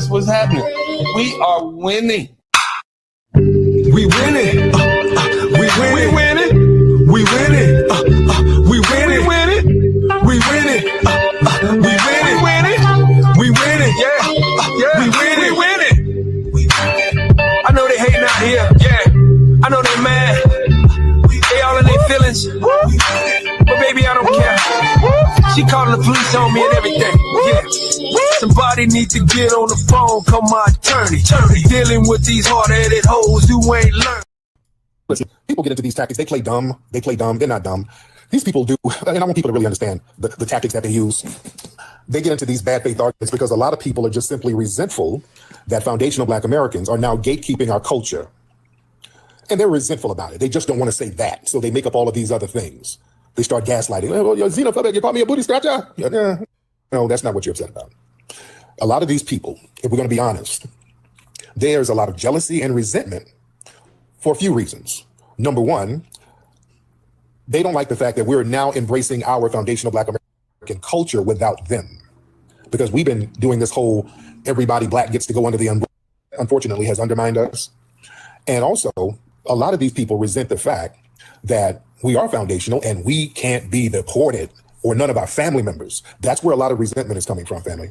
That's what's happening. We are winning. We winning. We winning. We winning. We winning. We winning. We winning. We winning. We winning. Yeah. We winning. We winning. I know they hating out here. Yeah. I know they mad. They all in their feelings. But baby, I don't care. She calling the police on me and everything. Yeah. Somebody need to get on the phone. Call my attorney. Dealing with these hard-headed hoes who ain't learned. Listen, people get into these tactics. They play dumb. They're not dumb. These people do, and I want people to really understand the tactics that they use. They get into these bad faith arguments because a lot of people are just simply resentful that foundational Black Americans are now gatekeeping our culture. And they're resentful about it. They just don't want to say that. So they make up all of these other things. They start gaslighting. Oh, you're xenophobic. You call me a booty scratcher? No, that's not what you're upset about. A lot of these people, if we're going to be honest, there's a lot of jealousy and resentment for a few reasons. Number one, they don't like the fact that we're now embracing our foundational Black American culture without them. Because we've been doing this whole everybody Black gets to go under the umbrella, unfortunately has undermined us. And also, a lot of these people resent the fact that we are foundational and we can't be deported or none of our family members. That's where a lot of resentment is coming from, family.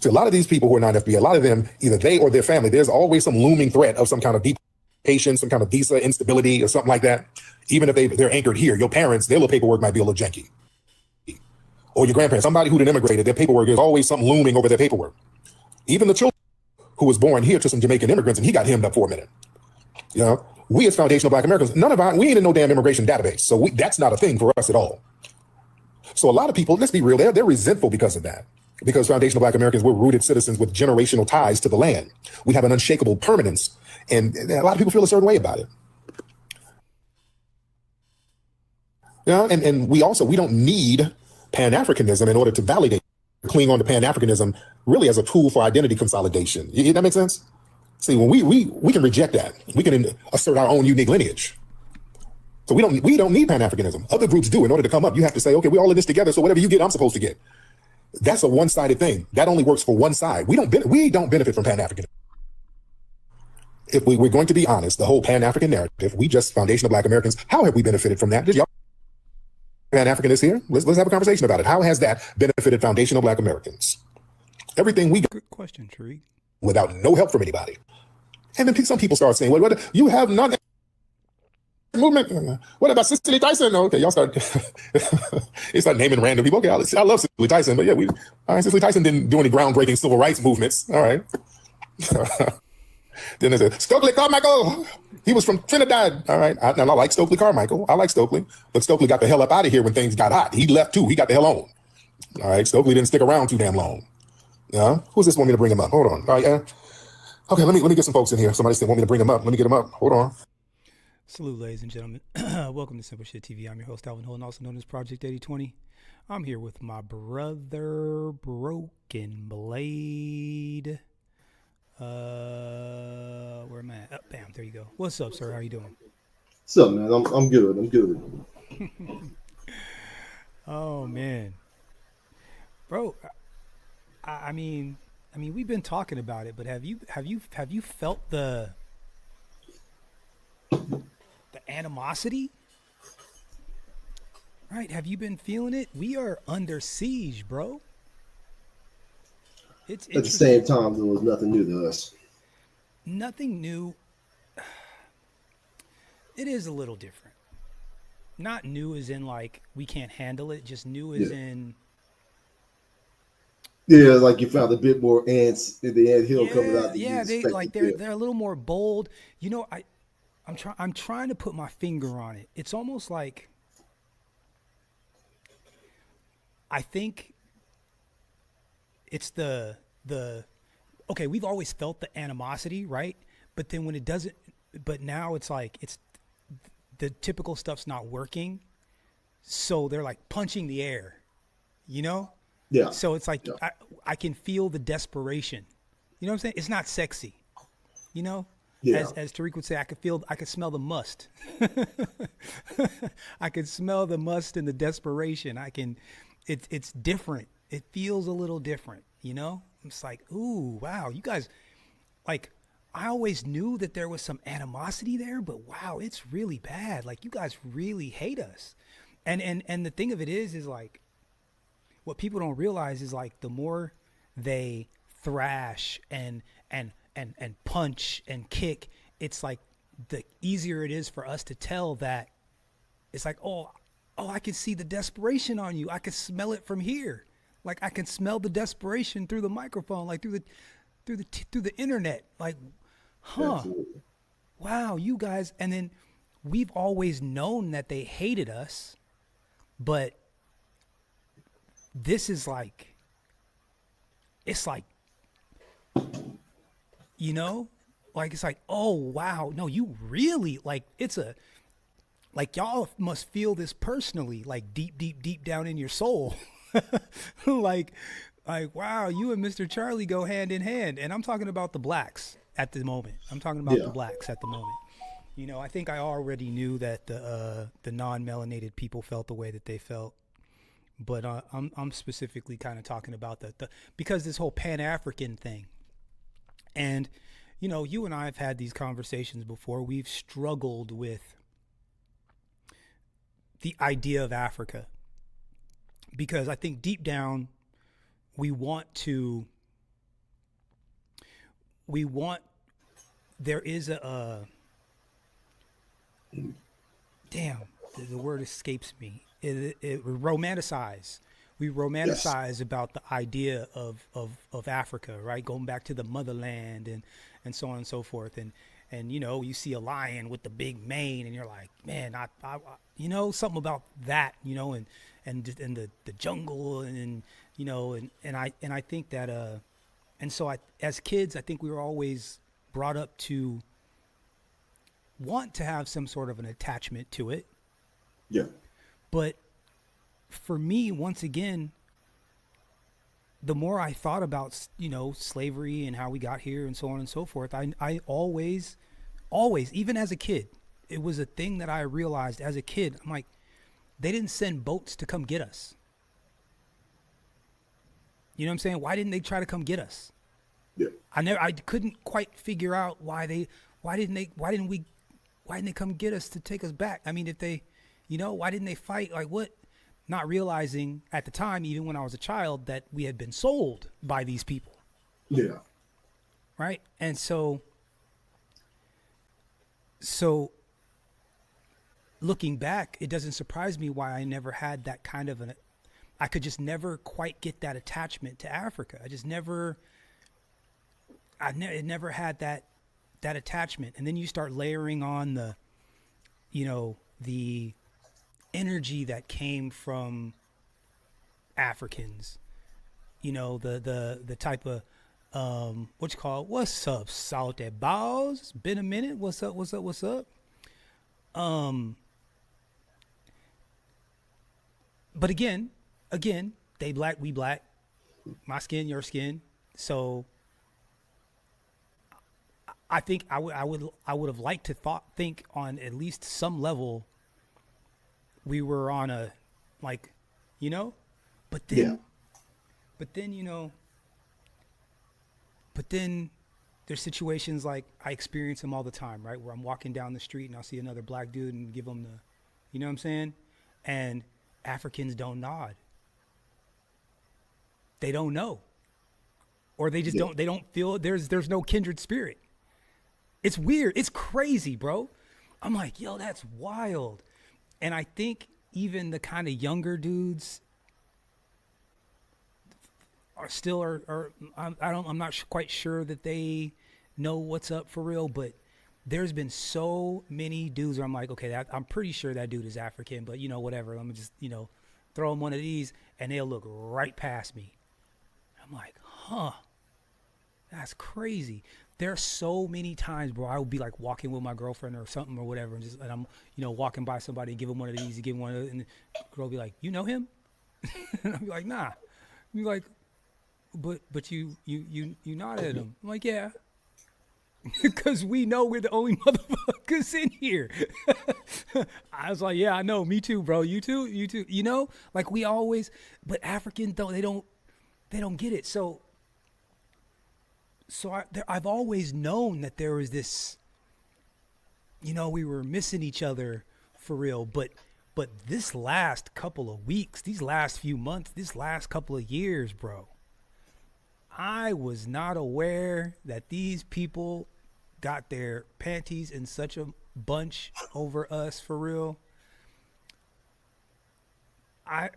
So a lot of these people who are non-FBA, a lot of them, either they or their family, there's always some looming threat of some kind of deportation, some kind of visa instability or something like that. Even if they're anchored here, your parents, their little paperwork might be a little janky. Or your grandparents, somebody who done immigrated, their paperwork, there's always something looming over their paperwork. Even the children who was born here to some Jamaican immigrants and he got hemmed up for a minute. You know, we as foundational Black Americans, we ain't in no damn immigration database. So that's not a thing for us at all. So a lot of people, let's be real, they're resentful because of that. Because foundational Black Americans, we're rooted citizens with generational ties to the land. We have an unshakable permanence. And a lot of people feel a certain way about it. Yeah, and we don't need Pan-Africanism in order to validate, cling on to Pan-Africanism really as a tool for identity consolidation. That makes sense? See, when we can reject that, we can assert our own unique lineage. So we don't need Pan-Africanism. Other groups do. In order to come up, you have to say, okay, we're all in this together, so whatever you get, I'm supposed to get. That's a one-sided thing. That only works for one side. We don't benefit from Pan-Africanism. If we're going to be honest, the whole Pan-African narrative, we just foundational Black Americans, how have we benefited from that? Did y'all Pan-Africanists here? Let's have a conversation about it. How has that benefited foundational Black Americans? Everything we got. Good question, Tariq. Without no help from anybody. And then some people start saying, what you have none movement. What about Cicely Tyson? Okay, y'all start they start naming random people. Okay, I love Cicely Tyson, but yeah, all right, Cicely Tyson didn't do any groundbreaking civil rights movements. All right. Then there's Stokely Carmichael. He was from Trinidad. All right. I like Stokely Carmichael. I like Stokely. But Stokely got the hell up out of here when things got hot. He left too. He got the hell on. All right. Stokely didn't stick around too damn long. Yeah. Who's this want me to bring him up? Hold on. All right. Okay, let me get some folks in here. Somebody said want me to bring him up. Let me get him up. Hold on. Salute, ladies and gentlemen. Welcome to Simple Shit TV. I'm your host, Alvin Holden, also known as Project 8020. I'm here with my brother, Broken Blade. Where am I at? Oh, bam, there you go. What's up, sir? How you doing? What's up, man? I'm good. Oh man, bro. I mean, we've been talking about it, but have you felt the animosity? Right? Have you been feeling it? We are under siege, bro. It's at the same time, there was nothing new to us. Nothing new. It is a little different. Not new as in like we can't handle it, just new as in. Yeah, like you found a bit more ants in the anthill coming out. They're a little more bold. You know, I'm trying to put my finger on it. It's almost like I think it's the okay, we've always felt the animosity, right? But then when it doesn't, but now it's like it's the typical stuff's not working. So they're like punching the air, you know? Yeah. So it's like I can feel the desperation. You know what I'm saying? It's not sexy, you know? Yeah. As Tariq would say, I could smell the must. I could smell the must and the desperation. It's different. It feels a little different, you know? it's like, ooh, wow, you guys, like, I always knew that there was some animosity there, but wow, it's really bad. Like, you guys really hate us. And the thing of it is like, what people don't realize is like, the more they thrash and punch and kick, it's like the easier it is for us to tell that it's like, oh, I can see the desperation on you. I can smell it from here. Like, I can smell the desperation through the microphone, like through the internet. Like, huh? Absolutely. Wow, you guys. And then we've always known that they hated us, but this is like, it's like, you know, like, it's like, oh wow, no, you really, like, it's a, like, y'all must feel this personally, like deep down in your soul. like wow, you and Mr. Charlie go hand in hand. And I'm talking about the blacks at the moment. The blacks at the moment. You know, I think I already knew that the non-melanated people felt the way that they felt, but I'm specifically kind of talking about the because this whole Pan-African thing. And you know, you and I have had these conversations before. We've struggled with the idea of Africa because I think deep down we want there is a damn, the word escapes me. It romanticize. We romanticize about the idea of Africa, right? Going back to the motherland and so on and so forth. And you know, you see a lion with the big mane and you're like, man, I you know, something about that, you know, and the jungle and you know, and I think that and so as kids, I think we were always brought up to want to have some sort of an attachment to it. Yeah. But for me, once again, the more I thought about, you know, slavery and how we got here and so on and so forth, I always, even as a kid, it was a thing that I realized as a kid. I'm like, they didn't send boats to come get us. You know what I'm saying? Why didn't they try to come get us? Yeah. I couldn't quite figure out why didn't they come get us to take us back? I mean, if they, you know, why didn't they fight? Like what? Not realizing at the time, even when I was a child, that we had been sold by these people. Yeah. Right. And so looking back, it doesn't surprise me why I never had that kind of I could just never quite get that attachment to Africa. I just never had that attachment. And then you start layering on the, you know, the energy that came from Africans, you know, the type of, what you call it? What's up, salty balls? It's been a minute. What's up? But again, they black, we black, my skin, your skin. So I think I would have liked to think on at least some level we were on a, like, you know, but then you know, but then there's situations like I experience them all the time, right? Where I'm walking down the street and I'll see another black dude and give them the, you know what I'm saying? And Africans don't nod. They don't know. Or they just they don't feel there's no kindred spirit. It's weird. It's crazy, bro. I'm like, yo, that's wild. And I think even the kind of younger dudes are still I'm not quite sure that they know what's up for real, but there's been so many dudes where I'm like, okay, I'm pretty sure that dude is African, but you know, whatever. Let me just, you know, throw him one of these and they'll look right past me. I'm like, huh, that's crazy. There's so many times, bro, I would be like walking with my girlfriend or something or whatever, and I'm, you know, walking by somebody and give them one of these, and give them one of those, and the girl will be like, you know him? And I'll be like, nah. Be like, but you nodded at him. I'm like, yeah. Because we know we're the only motherfuckers in here. I was like, yeah, I know. Me too, bro. You too. You know, like we always, but Africans they don't get it. So I've always known that there was this, we were missing each other for real. But this last couple of weeks, these last few months, this last couple of years, bro, I was not aware that these people got their panties in such a bunch over us for real. I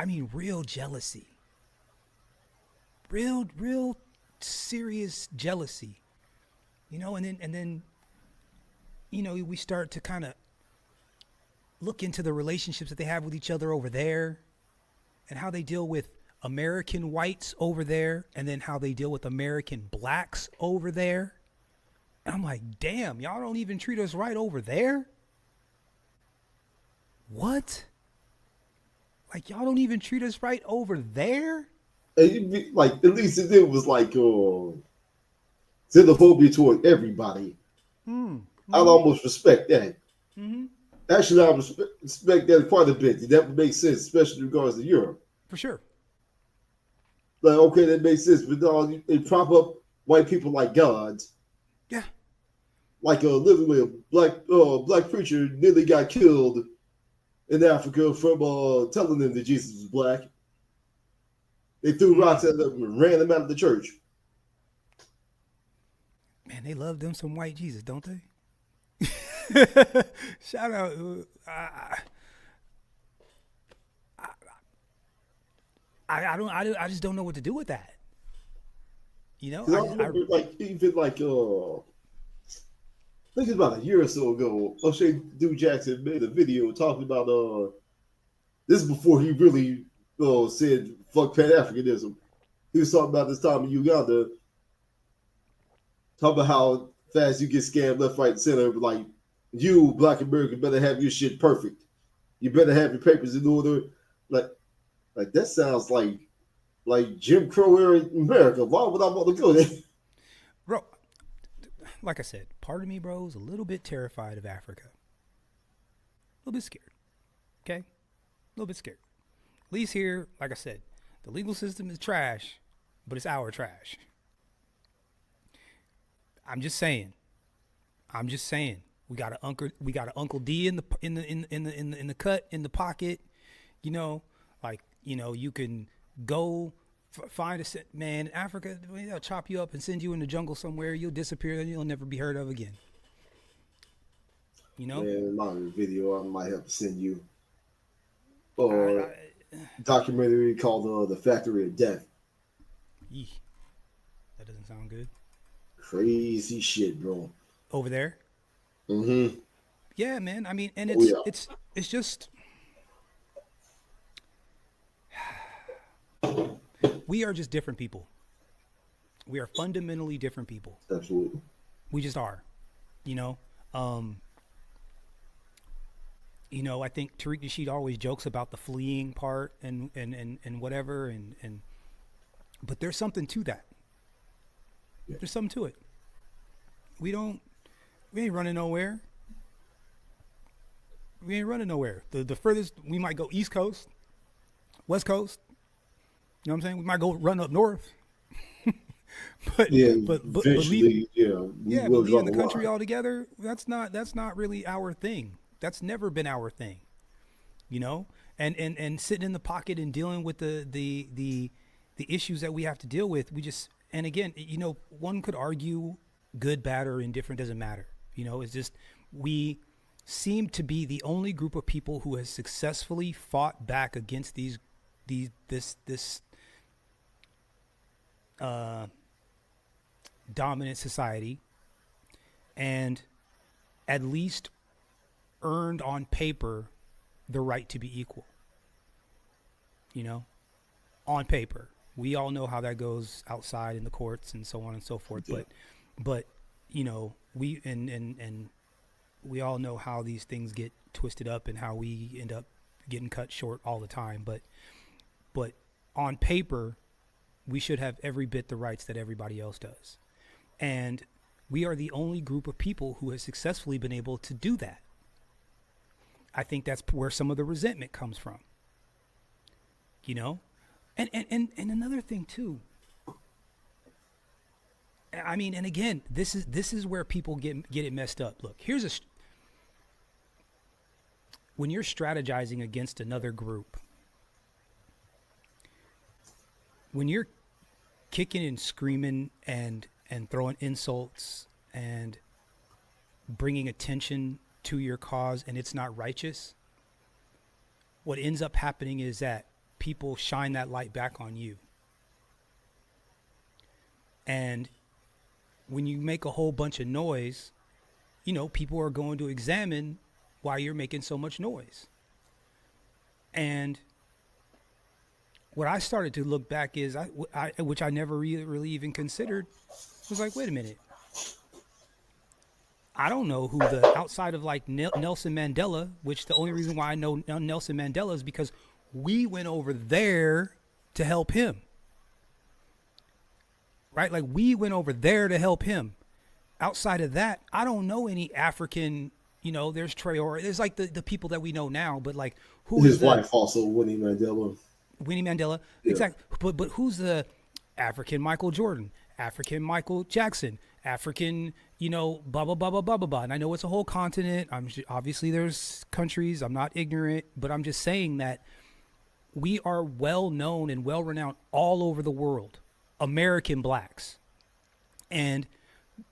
mean, real jealousy. Real serious jealousy. And then we start to kind of look into the relationships that they have with each other over there and how they deal with American whites over there and then how they deal with American blacks over there. And I'm like, damn, y'all don't even treat us right over there? What? Like, y'all don't even treat us right over there? And you'd be like, at least it was like xenophobia toward everybody. I'd almost respect that. Actually, I respect that quite a bit. That would make sense, especially in regards to Europe. For sure. Like, okay, that makes sense, but no, they prop up white people like gods. Yeah. Like literally a black preacher nearly got killed in Africa from telling them that Jesus was black. They threw rocks at them and ran them out of the church. Man, they love them some white Jesus, don't they? Shout out. I just don't know what to do with that. I remember, I think it's about a year or so ago, O'Shea Duke Jackson made a video talking about this is before he really said fuck Pan-Africanism. He was talking about this time in Uganda, talking about how fast you get scammed left, right, and center. But like, you, Black American, better have your shit perfect. You better have your papers in order. Like that sounds like Jim Crow era America. Why would I want to go there? Bro, like I said, part of me, bro, is a little bit terrified of Africa. A little bit scared. Okay? A little bit scared. At least here, like I said, the legal system is trash, but it's our trash. I'm just saying. We got an Uncle D in the cut in the pocket. You can go find a man in Africa. They'll chop you up and send you in the jungle somewhere. You'll disappear and you'll never be heard of again. Man, in my video, I might have to send you a documentary called "The Factory of Death." That doesn't sound good. Crazy shit, bro. Over there. Mm-hmm. Yeah, man. I mean, and it's just. We are just different people. We are fundamentally different people. Absolutely. We just are. I think Tariq Nasheed always jokes about the fleeing part and whatever but there's something to that. Yeah. There's something to it. We ain't running nowhere. The furthest we might go East Coast, West Coast. You know what I'm saying? We might go run up north. but leaving the country altogether, that's not really our thing. That's never been our thing. And sitting in the pocket and dealing with the issues that we have to deal with, and again, one could argue good, bad, or indifferent, doesn't matter. It's just we seem to be the only group of people who has successfully fought back against this dominant society and at least earned on paper the right to be equal. On paper. We all know how that goes outside in the courts and so on and so forth. Yeah. But we and we all know how these things get twisted up and how we end up getting cut short all the time. But on paper, we should have every bit the rights that everybody else does. And we are the only group of people who has successfully been able to do that. I think that's where some of the resentment comes from. And another thing too, I mean, and again, this is where people get it messed up. Look, when you're strategizing against another group, when you're kicking and screaming and throwing insults and bringing attention to your cause and it's not righteous, what ends up happening is that people shine that light back on you. And when you make a whole bunch of noise, people are going to examine why you're making so much noise. And what I started to look back is, which I never really even considered, was like, wait a minute. I don't know who outside of like Nelson Mandela, which the only reason why I know Nelson Mandela is because we went over there to help him. Right? Like we went over there to help him. Outside of that, I don't know any African, there's Traore. There's like the people that we know now, but like who his is wife also, Winnie Mandela. Winnie Mandela. Yeah. Exactly. But who's the African Michael Jordan, African Michael Jackson, African, blah, blah, blah, blah, blah, blah, blah. And I know it's a whole continent. Obviously there's countries. I'm not ignorant, but I'm just saying that we are well known and well renowned all over the world, American blacks. And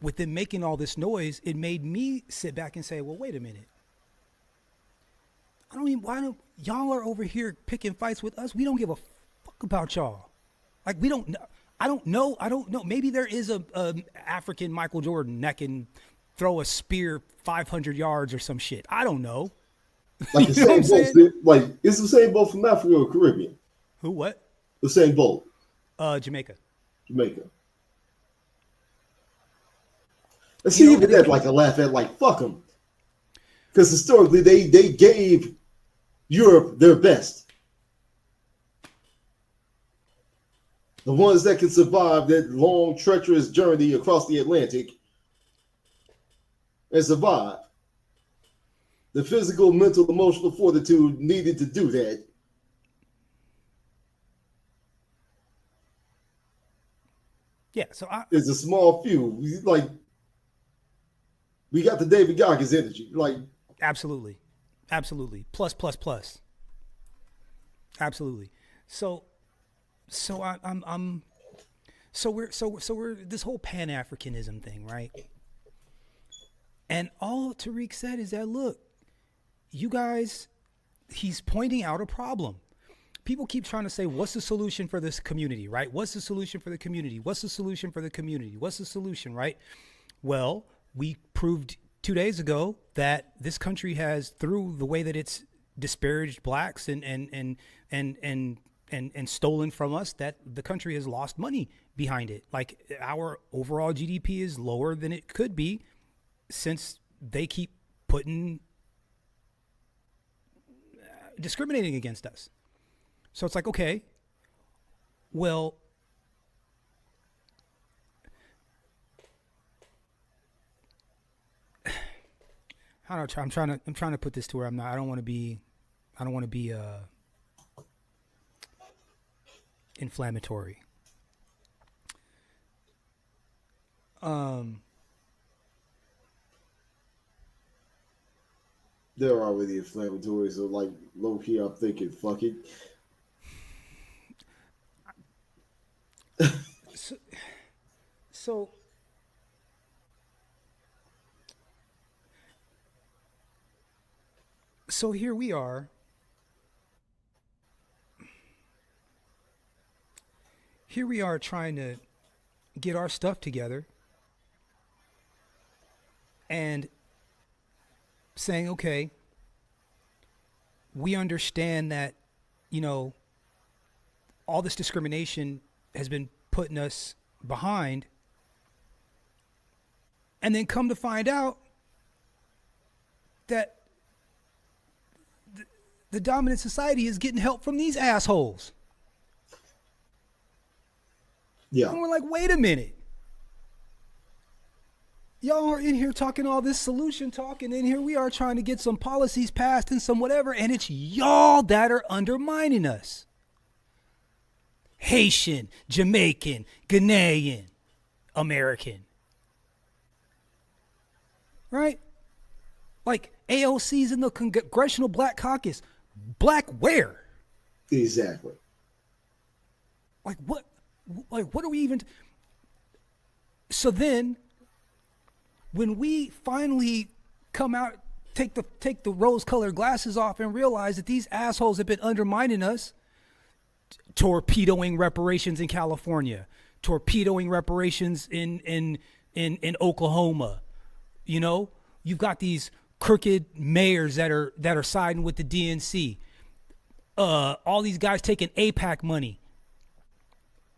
with them making all this noise, it made me sit back and say, well, wait a minute. Why don't y'all are over here picking fights with us? We don't give a fuck about y'all. Like we don't know. I don't know. Maybe there is a African Michael Jordan that can throw a spear 500 yards or some shit. I don't know. Like the same boat. Like it's the same boat from Africa or Caribbean. Who? What? The same boat. Jamaica. And see, even that like a laugh at, like, fuck them. Because historically, they gave Europe their best. The ones that can survive that long, treacherous journey across the Atlantic and survive. The physical, mental, emotional fortitude needed to do that. Yeah, so there's a small few. Like, we got the David Goggins energy. Like, absolutely. Plus. Absolutely. So we're this whole Pan-Africanism thing, right? And all Tariq said is that, look, you guys, he's pointing out a problem. People keep trying to say, what's the solution for this community, right? What's the solution for the community? What's the solution for the community? What's the solution, right? Well, we proved 2 days ago that this country has, through the way that it's disparaged blacks and stolen from us, that the country has lost money behind it. Like, our overall GDP is lower than it could be since they keep discriminating against us. So it's like, okay, well, I'm trying to put this to where I don't want to be inflammatory. They're already inflammatory, so like low key, I'm thinking, fuck it. So here we are. Here we are trying to get our stuff together and saying, okay, we understand that, all this discrimination has been putting us behind. And then come to find out that the dominant society is getting help from these assholes. Yeah. And we're like, wait a minute. Y'all are in here talking all this solution talk, and then here we are trying to get some policies passed and some whatever, and it's y'all that are undermining us. Haitian, Jamaican, Ghanaian, American. Right? Like AOC's in the Congressional Black Caucus. Black where? Exactly. Like what are we even? So then, when we finally come out, take the rose-colored glasses off and realize that these assholes have been undermining us, torpedoing reparations in California, torpedoing reparations in Oklahoma. You know, you've got these crooked mayors that are siding with the DNC. All these guys taking AIPAC money.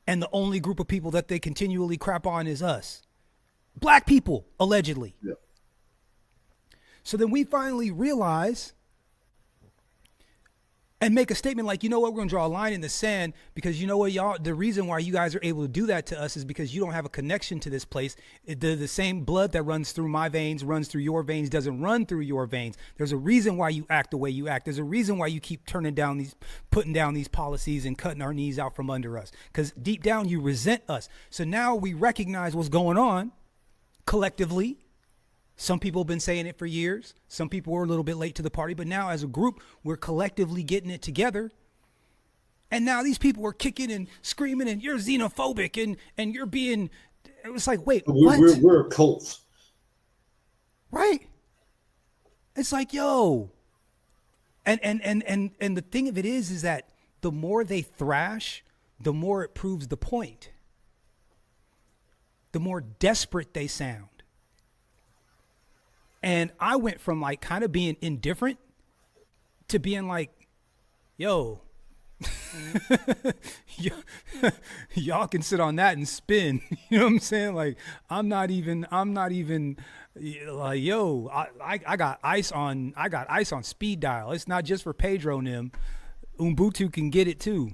And the only group of people that they continually crap on is us. Black people, allegedly. Yeah. So then we finally realize and make a statement like, you know what, we're going to draw a line in the sand because you know what, y'all, the reason why you guys are able to do that to us is because you don't have a connection to this place. The same blood that runs through my veins, runs through your veins, doesn't run through your veins. There's a reason why you act the way you act. There's a reason why you keep putting down these policies and cutting our knees out from under us. Because deep down you resent us. So now we recognize what's going on collectively. Some people have been saying it for years. Some people were a little bit late to the party, but now as a group, we're collectively getting it together. And now these people are kicking and screaming and you're xenophobic and you're being, it was like, wait, what? We're cults. Right. It's like, yo. And the thing of it is that the more they thrash, the more it proves the point. The more desperate they sound. And I went from like kind of being indifferent to being like, yo, y'all can sit on that and spin. You know what I'm saying? Like, I'm not even like, yo, I got ice on speed dial. It's not just for Pedro and them. Ubuntu can get it too.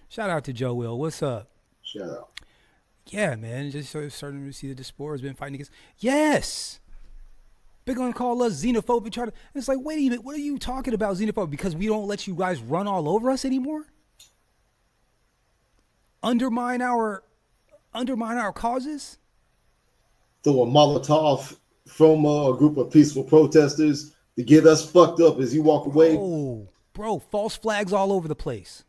Shout out to Joe Will. What's up? Shout out. Yeah, man. Just starting to see the diaspora has been fighting against. Yes. They're going to call us xenophobic. And it's like, wait a minute, what are you talking about, xenophobic? Because we don't let you guys run all over us anymore? Undermine our causes? Throw a Molotov from a group of peaceful protesters to get us fucked up as you walk away. Oh, bro, false flags all over the place.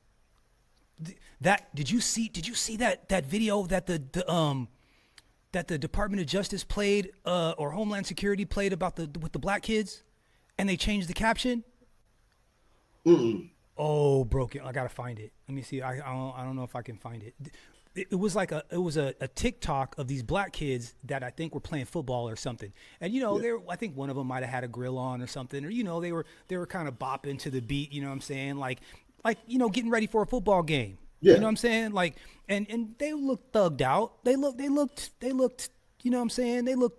Did you see that video that the Department of Justice played, or Homeland Security played with the black kids, and they changed the caption? Mm-mm. Oh, broken! I gotta find it. Let me see. I don't know if I can find it. It was like a TikTok of these black kids that I think were playing football or something, and I think one of them might have had a grill on or something, or they were kind of bopping to the beat. You know what I'm saying? Like getting ready for a football game. Yeah. You know what I'm saying? Like, and they looked thugged out. They looked, you know what I'm saying? They were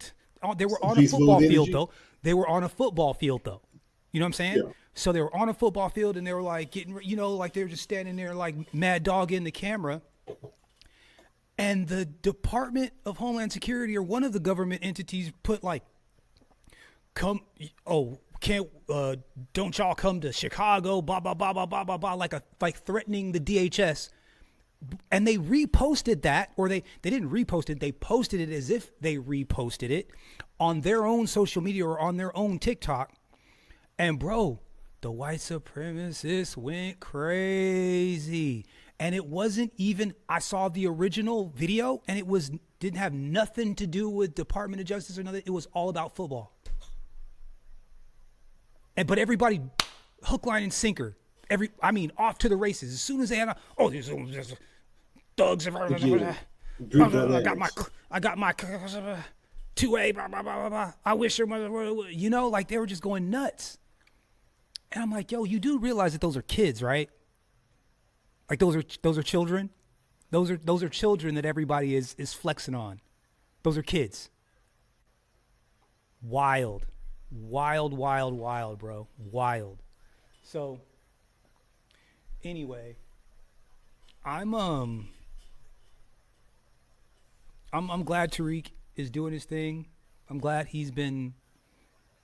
on a football field though. They were on a football field though. You know what I'm saying? Yeah. So they were on a football field and they were like getting, like they were just standing there like mad dog in the camera. And the Department of Homeland Security or one of the government entities put like, don't y'all come to Chicago, blah, blah, blah, blah, blah, blah, blah, like threatening the DHS. And they reposted that, or they didn't repost it. They posted it as if they reposted it on their own social media or on their own TikTok. And bro, the white supremacists went crazy. And it wasn't even, I saw the original video and it didn't have nothing to do with Department of Justice or nothing. It was all about football. But everybody, hook, line, and sinker. Off to the races. As soon as they had, there's thugs. I got my 2A. Blah, blah, blah, blah, blah. I wish your mother were. Like they were just going nuts. And I'm like, yo, you do realize that those are kids, right? Like those are children. Those are children that everybody is flexing on. Those are kids. Wild, bro. Wild. So anyway, I'm glad Tariq is doing his thing. I'm glad he's been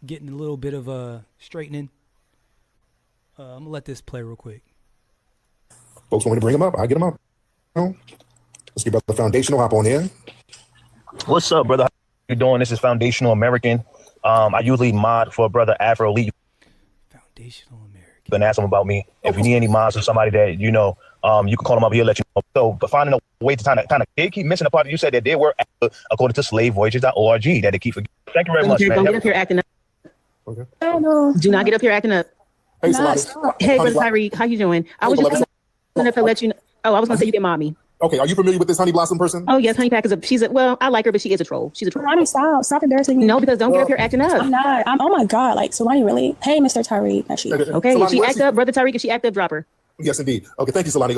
getting a little bit of a straightening. I'm gonna let this play real quick. Folks want me to bring him up, I get him up. Let's get about the foundational hop on in. What's up, brother? How you doing? This is Foundational American. I usually mod for brother Afro Lee. Foundational American. Been asking him about me. If you need any mods or somebody that you know, you can call him up here, let you know. So, but finding a way to kind of, they keep missing the part that you said that they were according to slavevoyages.org that they keep forgetting. Thank you very much, man. Don't get up here acting up. Okay. I know. Do not get up here acting up. Hey, Nah, Salani. stop. Hey, brother Tariq, how you doing? I was just going to let you know. Oh, I was going to say you get mommy. Okay, are you familiar with this Honey Blossom person? Oh, yes, Honey Pack is well, I like her, but she is a troll. She's a troll. Ronnie, stop. Stop embarrassing me. No, because don't get up here acting I'm up. not. Oh my God. Like, so Ronnie, really? Hey, Mr. Tariq Nasheed. Okay, Salani, if she where's act up, brother Tariq, if she act up, drop her. Yes, indeed. Okay, thank you, Salani.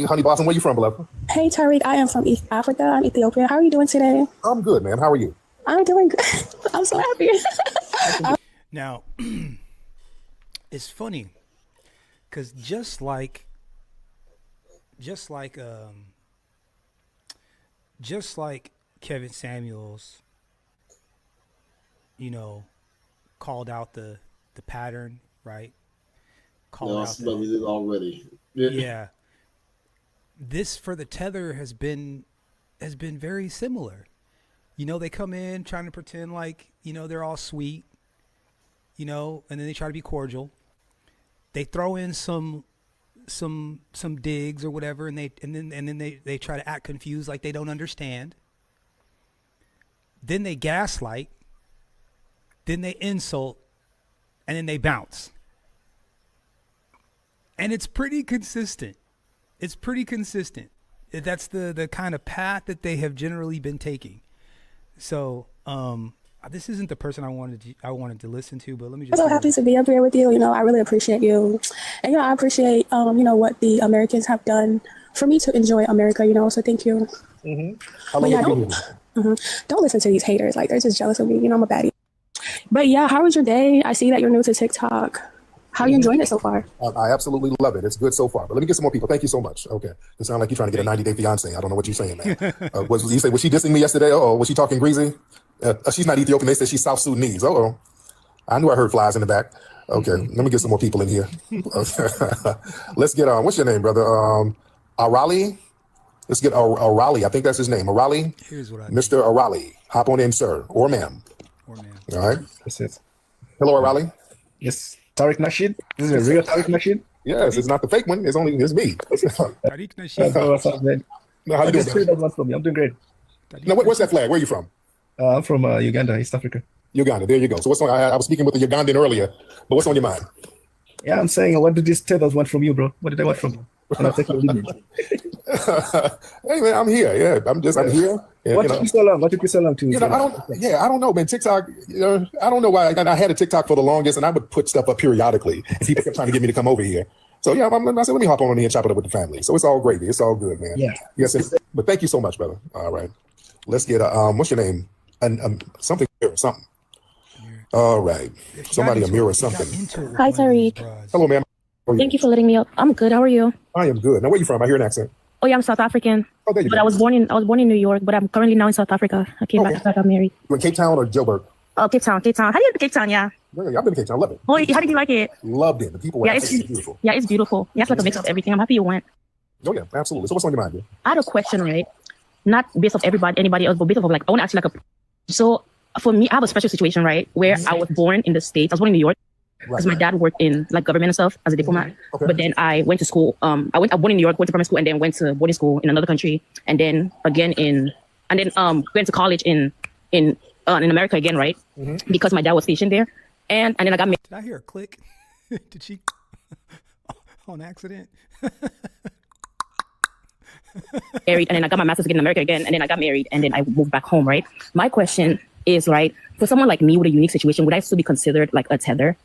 Honey Blossom, where you from, beloved? Hey, Tariq, I am from East Africa. I'm Ethiopia. How are you doing today? I'm good, man. How are you? I'm doing good. I'm so happy. Now, it's funny because just like Kevin Samuels, you know, called out the pattern, right? No, I smelled it already. Yeah. This for the tether has been very similar. You know, they come in trying to pretend like, you know, they're all sweet, you know, and then they try to be cordial. They throw in some digs or whatever, and then they try to act confused like they don't understand. Then they gaslight, then they insult, and then they bounce. And it's pretty consistent. That's the kind of path that they have generally been taking. So, this isn't the person I wanted to listen to, but let me just. I'm so happy to be up here with you. You know, I really appreciate you, and you know, I appreciate you know, what the Americans have done for me to enjoy America. You know, so thank you. How long Yeah, have you been here? Don't listen to these haters. Like, they're just jealous of me. You know, I'm a baddie. But yeah, how was your day? I see that you're new to TikTok. How are you enjoying it so far? I absolutely love it. It's good so far. But let me get some more people. Thank you so much. Okay. It sounds like you're trying to get a 90-day fiance. I don't know what you're saying, man. Was she dissing me yesterday? Oh, was she talking greasy? She's not Ethiopian. They said she's South Sudanese. Oh, I knew I heard flies in the back. Okay. Let me get some more people in here. Okay. Let's get what's your name, brother? Arali? Let's get Arali. I think that's his name. Arali? Here's what I Mr. Arali. Hop on in, sir. Or ma'am. or man. All right. That's it. Hello, Arali. Yes. Tariq Nasheed. This is a real Tariq Nasheed. Yes, it's not the fake one. It's me. Tariq Nasheed. What's up, man? How you Just doing? that one from me. I'm doing great. Now, where's that flag? Where are you from? I'm from Uganda, East Africa. Uganda. There you go. So what's on? I was speaking with the Ugandan earlier, but what's on your mind? Yeah, I'm saying, what did these tethers want from you, bro? What did they want from you? And I'm taking lead. Hey man, I'm here. Yeah, I'm here. Yeah, What took you so long? What took you so long to? I don't know, man. TikTok. I don't know why. I had a TikTok for the longest, and I would put stuff up periodically, and people kept trying to get me to come over here. So yeah, I said, let me hop on here and chop it up with the family. So it's all gravy. It's all good, man. Yeah. Yes, but thank you so much, brother. All right, let's get what's your name? And something. All right, somebody a mirror something. Hi, Tariq. Hello, ma'am. Thank you for letting me up. I'm good. How are you? I am good. Now, where you from? I hear an accent. Oh yeah, I'm South African. Oh, there you But go. I was born in New York, but I'm currently now in South Africa. I came back after I got married. You in Cape Town or Joburg? Oh, Cape Town. How do you like Cape Town? Yeah. Yeah, I've been to Cape Town. I love it. Oh, how did you like it? Loved it. The people were absolutely beautiful. Yeah, it's beautiful. Yeah, it's like a mix of everything. I'm happy you went. Oh yeah, absolutely. So what's on your mind, dude? I had a question, right? Not based off anybody else, but based off like I want to ask you like So for me, I have a special situation, right? Where I was born in the States. I was born in New York. Because my dad worked in like government and stuff as a diplomat. Okay. But then I went to school. I born in New York, went to primary school, and then went to boarding school in another country, and then again went to college in America again, right? Because my dad was stationed there, and then I got married. Did I hear a click? Did she on accident? And then I got my master's again in America again, and then I got married, and then I moved back home, right? My question is, right, for someone like me with a unique situation, would I still be considered like a tether?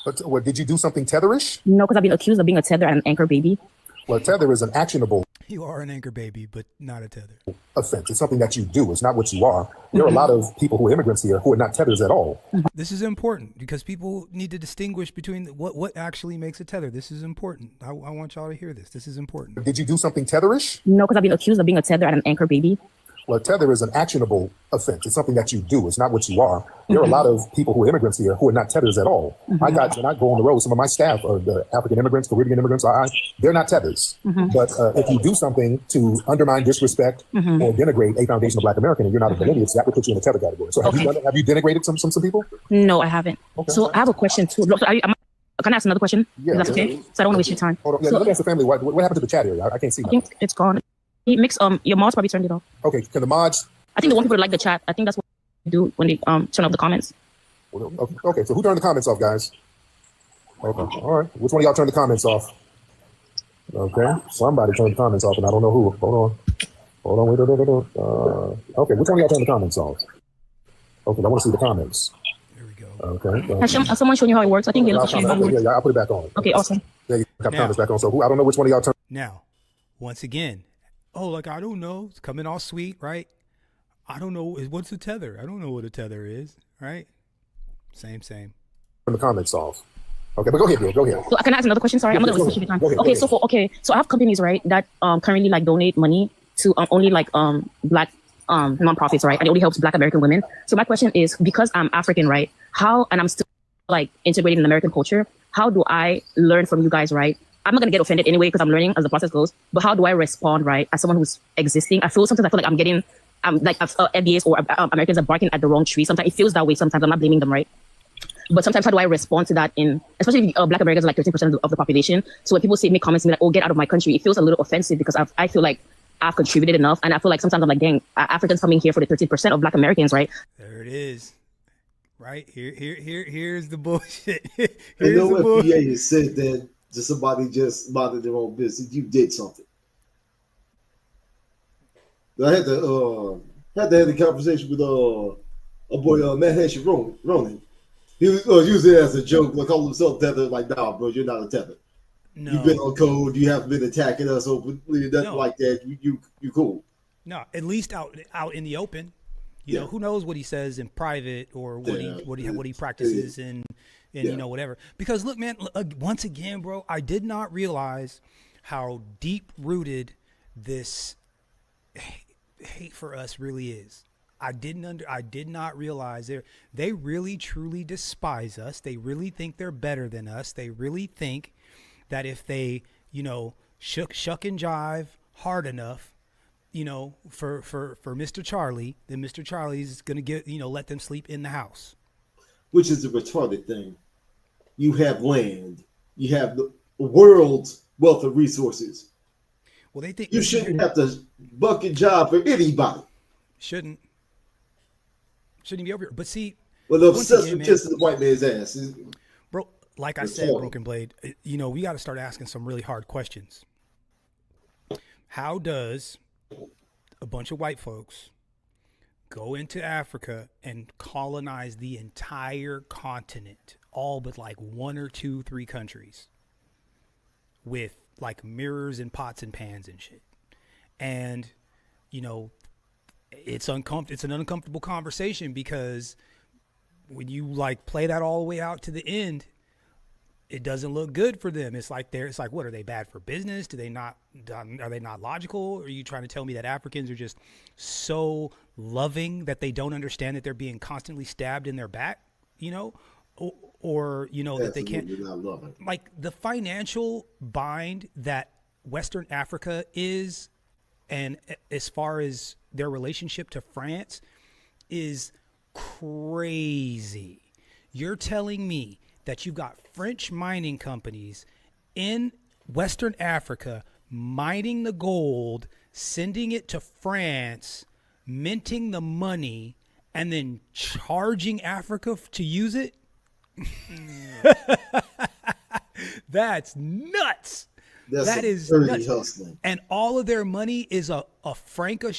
But what, did you do something tetherish? No, because I've been accused of being a tether and an anchor baby. Well, tether is an actionable You are an anchor baby, but not a tether. offense. It's something that you do. It's not what you are. There are a lot of people who are immigrants here who are not tethers at all. This is important because people need to distinguish between what actually makes a tether. This is important. I want y'all to hear this. This is important. Did you do something tetherish? No, because I've been accused of being a tether and an anchor baby. Well, tether is an actionable offense. It's something that you do. It's not what you are. There are a lot of people who are immigrants here who are not tethers at all. When I go on the road, some of my staff are the African immigrants, Caribbean immigrants. They're not tethers. But if you do something to undermine, disrespect, or denigrate a foundation of Black American, and you're not a lineage, that would put you in the tether category. So have you denigrated some people? No, I haven't. Okay. So I have a question too. So can I ask another question? Yeah, Is that okay? So I don't want to waste your time. Hold on. Yeah, So let me ask the family. What happened to the chat area? I can't see I nothing. think it's gone. It makes your mods probably turned it off. Okay, can the mods? I think the one people that like the chat. I think that's what they do when they turn off the comments. Okay, so who turned the comments off, guys? Okay, all right. Which one of y'all turned the comments off? Okay, somebody turned the comments off, and I don't know who. Hold on, wait. Okay, which one of y'all turned the comments off? Okay, I want to see the comments. Here we go. Okay. Has someone shown you how it works? I think they look how it works. Yeah, I'll put it back on. Okay, awesome. Yeah, you got the comments back on. So I don't know which one of y'all turned. Now, once again, like, I don't know. It's coming all sweet, right? I don't know. What's a tether? I don't know what a tether is, right? Same. Turn the comments off. Okay, but go ahead, Bill. Go ahead. So can I ask another question? Sorry, I'm not going to waste your time. Go ahead, Okay, go ahead. so I have companies, right, that currently like donate money to only like Black nonprofits, right, and it only helps Black American women. So my question is, because I'm African, right, and I'm still like integrated in American culture, how do I learn from you guys, right? I'm not gonna get offended anyway because I'm learning as the process goes. But how do I respond, right, as someone who's existing? Sometimes I feel like I'm getting FBAs or Americans are barking at the wrong tree. Sometimes it feels that way. Sometimes I'm not blaming them, right? But sometimes how do I respond to that? Especially if Black Americans are like 13% of the population. So when people make comments to me like, "Oh, get out of my country," it feels a little offensive because I feel like I've contributed enough, and I feel like sometimes I'm like, dang, Africans coming here for the 13% of Black Americans, right? There it is. Right here's the bullshit. And no FBA has said that to somebody just minding their own business. You did something. I had to have the conversation with a boy Matt Haitian Ronan. He was using it as a joke, like call himself tether. Like, nah, bro, you're not a tether. No. You've been on code. You haven't been attacking us openly, nothing like that. You cool. No, at least out in the open. You know, who knows what he says in private or what he practices in you know, whatever. Because look, man, once again, bro, I did not realize how deep rooted this hate for us really is. I did not realize they really truly despise us. They really think they're better than us. They really think that if they, you know, shuck and jive hard enough, you know, for Mr. Charlie, then Mr. Charlie's gonna let them sleep in the house. Which is a retarded thing. You have land. You have the world's wealth of resources. Well, they think you shouldn't have to bucket job for anybody. Shouldn't be over here. But see, well, the obsessed with kissing the white man's ass, bro. Like I said, Broken Blade. You know, we got to start asking some really hard questions. How does a bunch of white folks go into Africa and colonize the entire continent, all but like 1 or 2, 3 countries, with like mirrors and pots and pans and shit? And, you know, it's an uncomfortable conversation because when you like play that all the way out to the end, it doesn't look good for them. It's like what, are they bad for business? Are they not logical? Are you trying to tell me that Africans are just so loving that they don't understand that they're being constantly stabbed in their back, you know? Or you know, that they can't, like the financial bind that Western Africa is, and as far as their relationship to France is crazy. You're telling me that you've got French mining companies in Western Africa mining the gold, sending it to France, minting the money, and then charging Africa to use it? That's nuts. That is nuts. Hustling. And all of their money is a franca.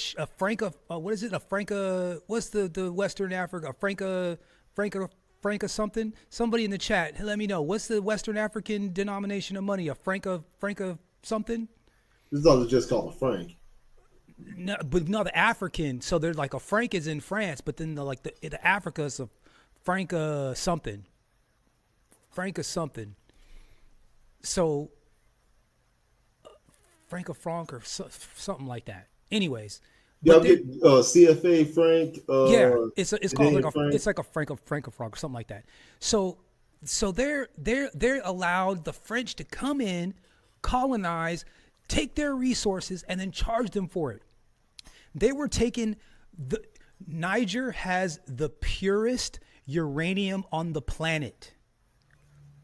What is it? A franca? What's the Western Africa? Franca something. Somebody in the chat, let me know. What's the Western African denomination of money? A franca something. This is just called a franc. No, but no, the African. So they're like a franc is in France, but then the Africa is a franca something. Franca something. So. Franc or something like that. Anyways, Y'all they- get CFA Frank. yeah, it's called like Frank. it's like a franc or something like that. So they're allowed the French to come in, colonize, take their resources, and then charge them for it. They were taking Niger has the purest uranium on the planet.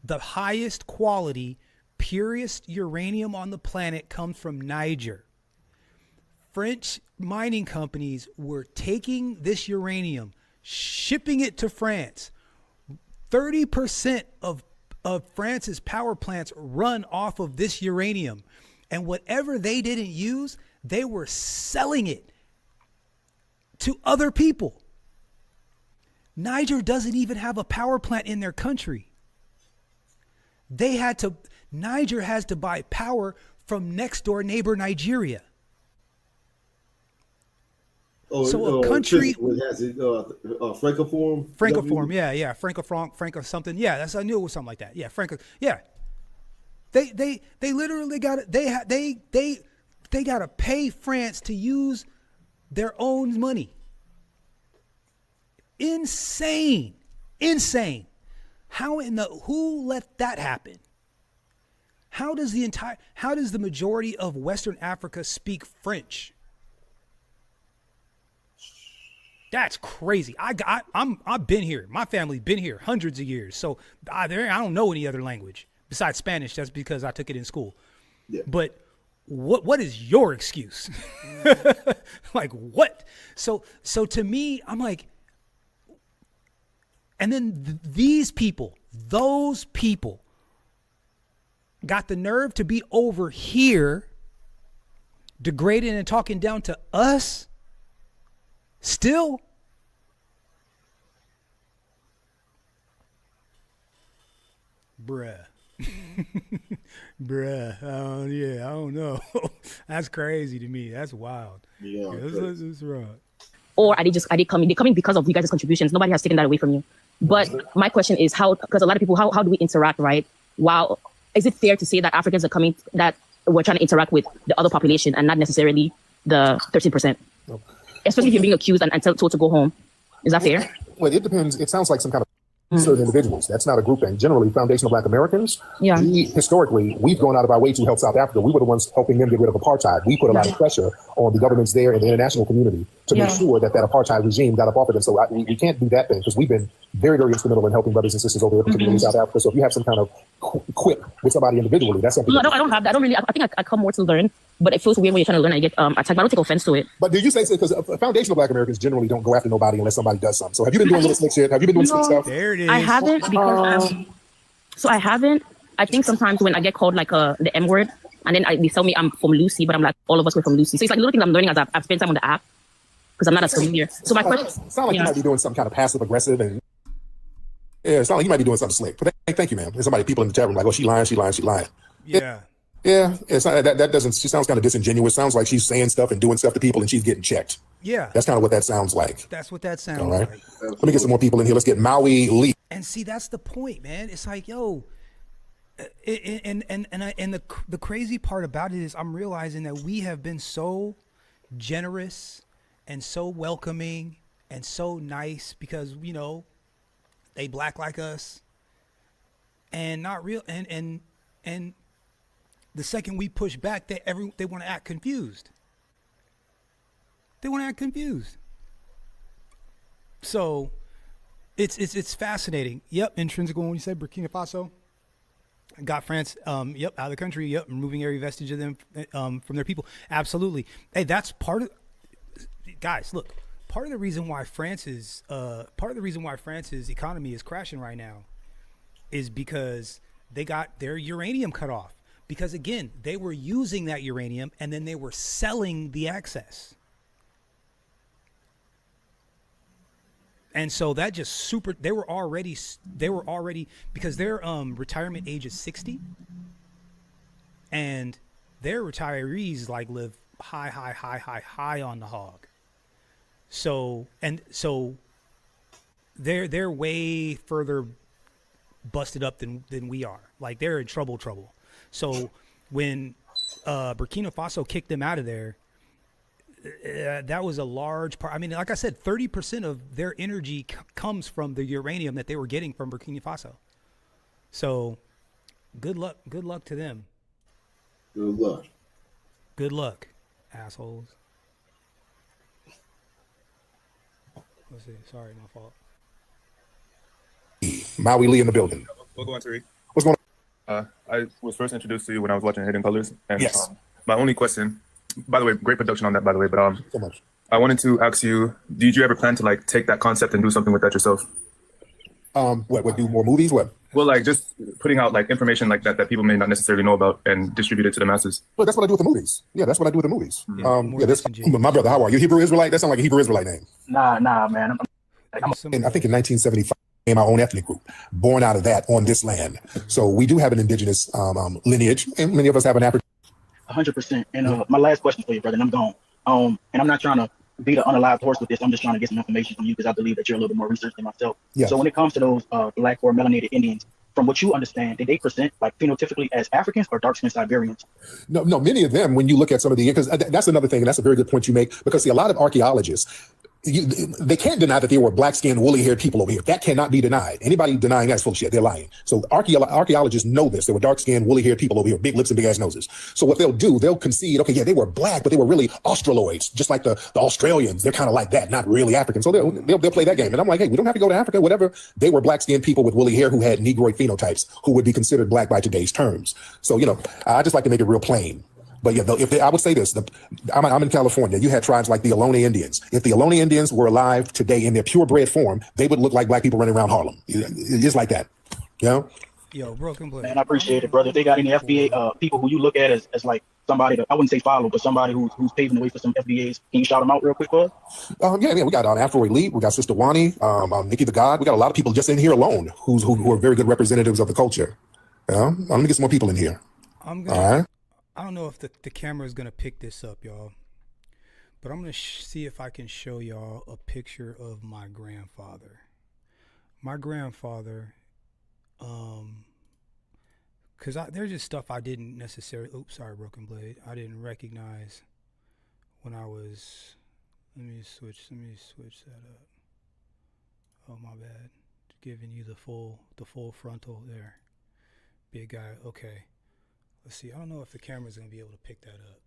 The highest quality, purest uranium on the planet comes from Niger. French mining companies were taking this uranium, shipping it to France. 30% of France's power plants run off of this uranium. And whatever they didn't use, they were selling it to other people. Niger doesn't even have a power plant in their country. Niger has to buy power from next door neighbor Nigeria. So a country has it Francoform. Francoform, yeah, Franco something, yeah. I knew it was something like that. Yeah, Franco, yeah. They literally got it. They got to pay France to use their own money. Insane. Who let that happen? How does the majority of Western Africa speak French? That's crazy. I've been here. My family been here hundreds of years. So I don't know any other language besides Spanish. That's because I took it in school. Yeah. But what is your excuse? Like what? So to me, I'm like, and then those people got the nerve to be over here degrading and talking down to us still. Bruh. I don't know. That's crazy to me. That's wild. Yeah, that's right. Or are they coming? They're coming because of you guys' contributions. Nobody has taken that away from you. But my question is because a lot of people, how do we interact, right? Wow. Is it fair to say that Africans are coming, that we're trying to interact with the other population and not necessarily the 13%? Especially if you're being accused and told to go home. Is that fair? Well, it depends. It sounds like some kind of certain individuals. That's not a group thing. Generally, foundational Black Americans, Yeah. historically, we've gone out of our way to help South Africa. We were the ones helping them get rid of apartheid. We put a lot of pressure on the governments there and the international community to make sure that apartheid regime got up off of them. So we can't do that thing because we've been very, very instrumental in helping brothers and sisters over there, particularly in South Africa. So if you have some kind of quip with somebody individually, that's something. No, I don't have that. I think I come more to learn, but it feels weird when you're trying to learn and you get attacked. But I don't take offense to it. But do you say so? Because foundational Black Americans generally don't go after nobody unless somebody does something. So have you been doing little slick shit? Have you been doing slick stuff? There it is. I haven't because I haven't. I think sometimes when I get called like the M word, and then they tell me I'm from Lucy, but I'm like, all of us were from Lucy. So it's like little things I'm learning as I've spent time on the app because I'm not as familiar. So my question, sound like you might be doing some kind of passive aggressive and yeah, it sounds like you might be doing something slick. But thank you, man. There's people in the chat room like, oh, she lying. Yeah. Yeah, it's not, that doesn't. She sounds kind of disingenuous. Sounds like she's saying stuff and doing stuff to people, and she's getting checked. Yeah. That's kind of what that sounds like. That's what that sounds All right. like. Let me get some more people in here. Let's get Maui Lee. And see, that's the point, man. It's like, yo, the crazy part about it is I'm realizing that we have been so generous and so welcoming and so nice because, they Black like us and not real. And the second we push back, they want to act confused. They want to act confused. So it's fascinating. Yep, intrinsic when you said Burkina Faso got France, out of the country. Yep, removing every vestige of them from their people. Absolutely. Hey, that's part of. Guys, look. Part of the reason why France's economy is crashing right now is because they got their uranium cut off. Because again, they were using that uranium and then they were selling the excess. And so that just they were already because their retirement age is 60 and their retirees live high on the hog. So they're way further busted up than we are. Like they're in trouble. So when Burkina Faso kicked them out of there, that was a large part. I mean, like I said, 30% of their energy comes from the uranium that they were getting from Burkina Faso. So, good luck to them. Good luck. Good luck, assholes. Let's see. Sorry, my fault. Maui Lee in the building. We'll go on, Tariq. What's going on? I was first introduced to you when I was watching Hidden Colors. And, Yes. My only question, by the way, great production on that, by the way, but so much. I wanted to ask you, did you ever plan to like take that concept and do something with that yourself? What do more movies? What? Well, like just putting out like information like that people may not necessarily know about and distribute it to the masses. Well, that's what I do with the movies. Yeah, that's what I do with the movies. Yeah, This my brother. How are you? Hebrew Israelite? That sounds like a Hebrew Israelite name. Nah, man. And I think in 1975, came our own ethnic group, born out of that on this land. So we do have an indigenous lineage, and many of us have an African. 100%. And my last question for you, brother, and I'm gone. And I'm not trying to beat an unalived horse with this. I'm just trying to get some information from you because I believe that you're a little bit more researched than myself. Yes. So when it comes to those black or melanated Indians, from what you understand, did they present like phenotypically as Africans or dark-skinned Siberians? No, many of them, when you look at some of the, because that's another thing, and that's a very good point you make, because see, a lot of archaeologists, they can't deny that there were black-skinned, woolly-haired people over here. That cannot be denied. Anybody denying that's full of shit. They're lying. So archaeologists know this. There were dark-skinned, woolly-haired people over here, big lips and big-ass noses. So what they'll do, they'll concede, okay, yeah, they were black, but they were really Australoids, just like the Australians. They're kind of like that, not really African. So they'll play that game. And I'm like, hey, we don't have to go to Africa, whatever. They were black-skinned people with woolly hair who had Negroid phenotypes, who would be considered black by today's terms. So, I just like to make it real plain. But yeah, I would say this, I'm in California. You had tribes like the Ohlone Indians. If the Ohlone Indians were alive today in their purebred form, they would look like black people running around Harlem. It's like that. Yo, broken blade. Man, I appreciate it, brother. If they got any FBA people who you look at as like somebody that I wouldn't say follow, but somebody who's paving the way for some FBAs, can you shout them out real quick for us? Yeah, we got Afro Elite, we got Sister Wani, Nikki the God. We got a lot of people just in here alone who are very good representatives of the culture. Let me get some more people in here. All right. I don't know if the camera is going to pick this up, y'all, but I'm going to see if I can show y'all a picture of my grandfather. My grandfather, because there's just stuff I didn't necessarily, broken blade. I didn't recognize when I was, let me switch that up. Oh, my bad. Giving you the full frontal there. Big guy, okay. Let's see. I don't know if the camera's gonna be able to pick that up.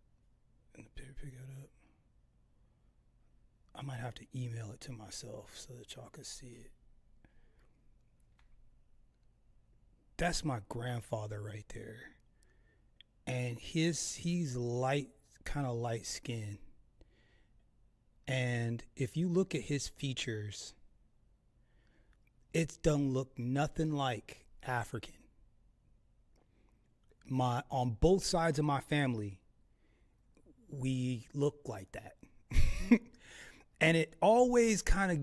I might have to email it to myself so that y'all can see it. That's my grandfather right there, and he's light, kind of light skin. And if you look at his features, it don't look nothing like African. On both sides of my family, we look like that. And it always kind of,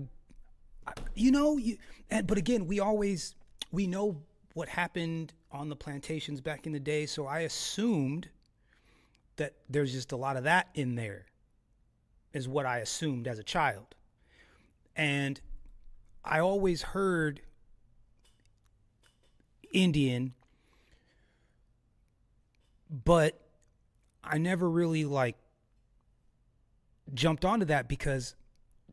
but again, we know what happened on the plantations back in the day. So I assumed that there's just a lot of that in there, is what I assumed as a child. And I always heard Indian, but I never really jumped onto that because